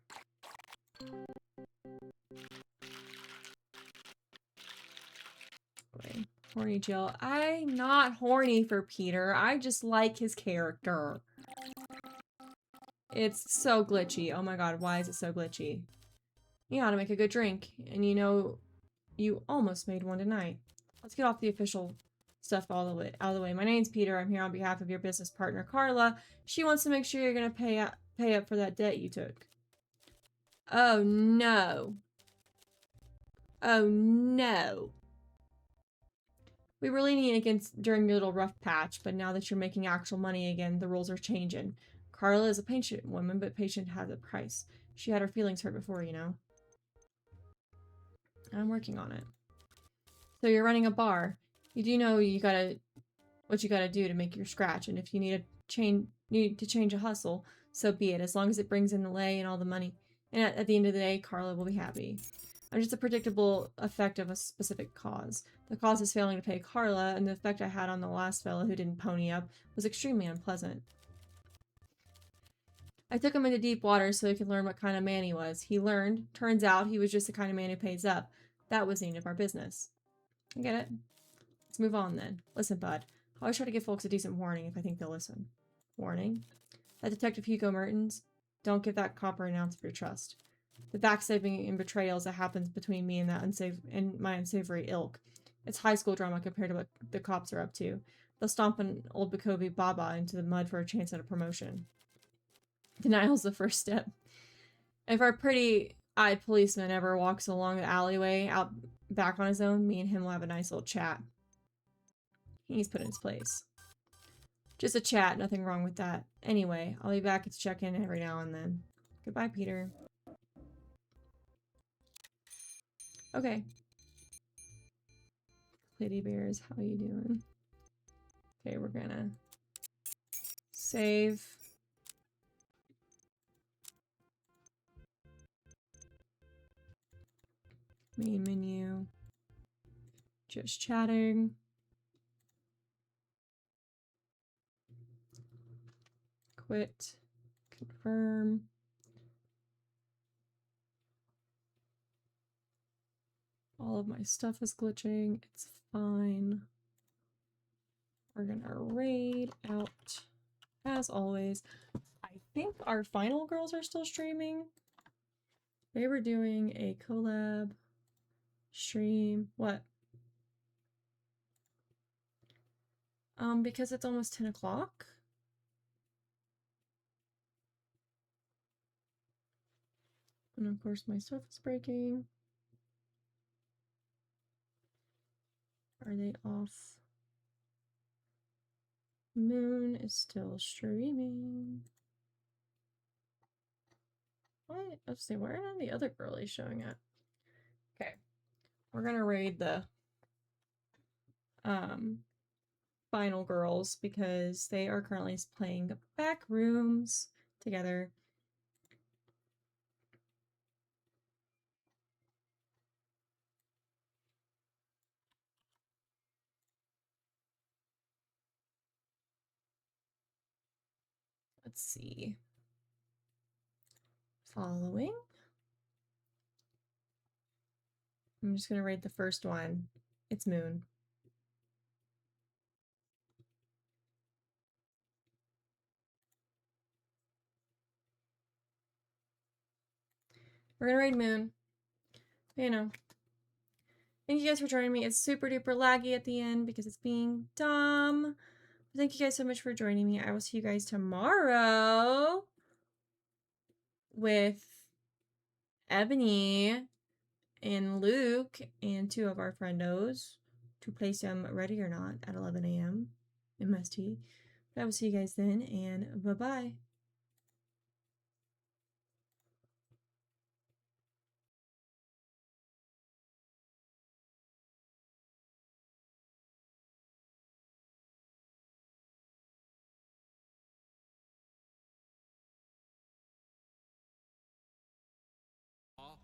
Boy, horny Jill. I'm not horny for Peter. I just like his character. It's so glitchy. Oh my god, why is it so glitchy? You know how to make a good drink, and you know you almost made one tonight. Let's get off the official stuff out of the way. My name's Peter. I'm here on behalf of your business partner, Carla. She wants to make sure you're gonna pay up for that debt you took. Oh no. Oh no. We were lenient against during your little rough patch, but now that you're making actual money again, the rules are changing. Carla is a patient woman, but patient has a price. She had her feelings hurt before, you know. I'm working on it. So you're running a bar. You do know what you gotta do to make your scratch, and if you need to change a hustle, so be it, as long as it brings in the lay and all the money. And at the end of the day, Carla will be happy. I'm just a predictable effect of a specific cause. The cause is failing to pay Carla, and the effect I had on the last fella who didn't pony up was extremely unpleasant. I took him into deep water so he could learn what kind of man he was. He learned. Turns out he was just the kind of man who pays up. That was the end of our business. I get it. Let's move on then. Listen, bud. I always try to give folks a decent warning if I think they'll listen. Warning? That Detective Hugo Mertens? Don't give that copper an ounce of your trust. The backstabbing and betrayals that happens between me and my unsavory ilk. It's high school drama compared to what the cops are up to. They'll stomp an old Bakobi Baba into the mud for a chance at a promotion. Denial's the first step. If our pretty-eyed policeman ever walks along the alleyway out back on his own, me and him will have a nice little chat. He's put in his place. Just a chat, nothing wrong with that. Anyway, I'll be back to check in every now and then. Goodbye, Peter. Okay. Lady Bears, how you doing? Okay, we're gonna save. Main menu. Just chatting. Quit. Confirm. All of my stuff is glitching. It's fine. We're gonna raid out as always. I think our final girls are still streaming. They were doing a collab stream. What? Because it's almost 10 o'clock. And of course my stuff is breaking. Are they off? Moon is still streaming. What? Let's see, where are the other girlies showing up? Okay. We're gonna raid the final girls because they are currently playing back rooms together. Let's see. Following. I'm just going to read the first one. It's Moon. We're going to read Moon. You know. Thank you guys for joining me. It's super duper laggy at the end because it's being dumb. Thank you guys so much for joining me. I will see you guys tomorrow with Ebony and Luke and 2 of our friendos to play some Ready or Not at 11 a.m. MST. But I will see you guys then, and bye-bye.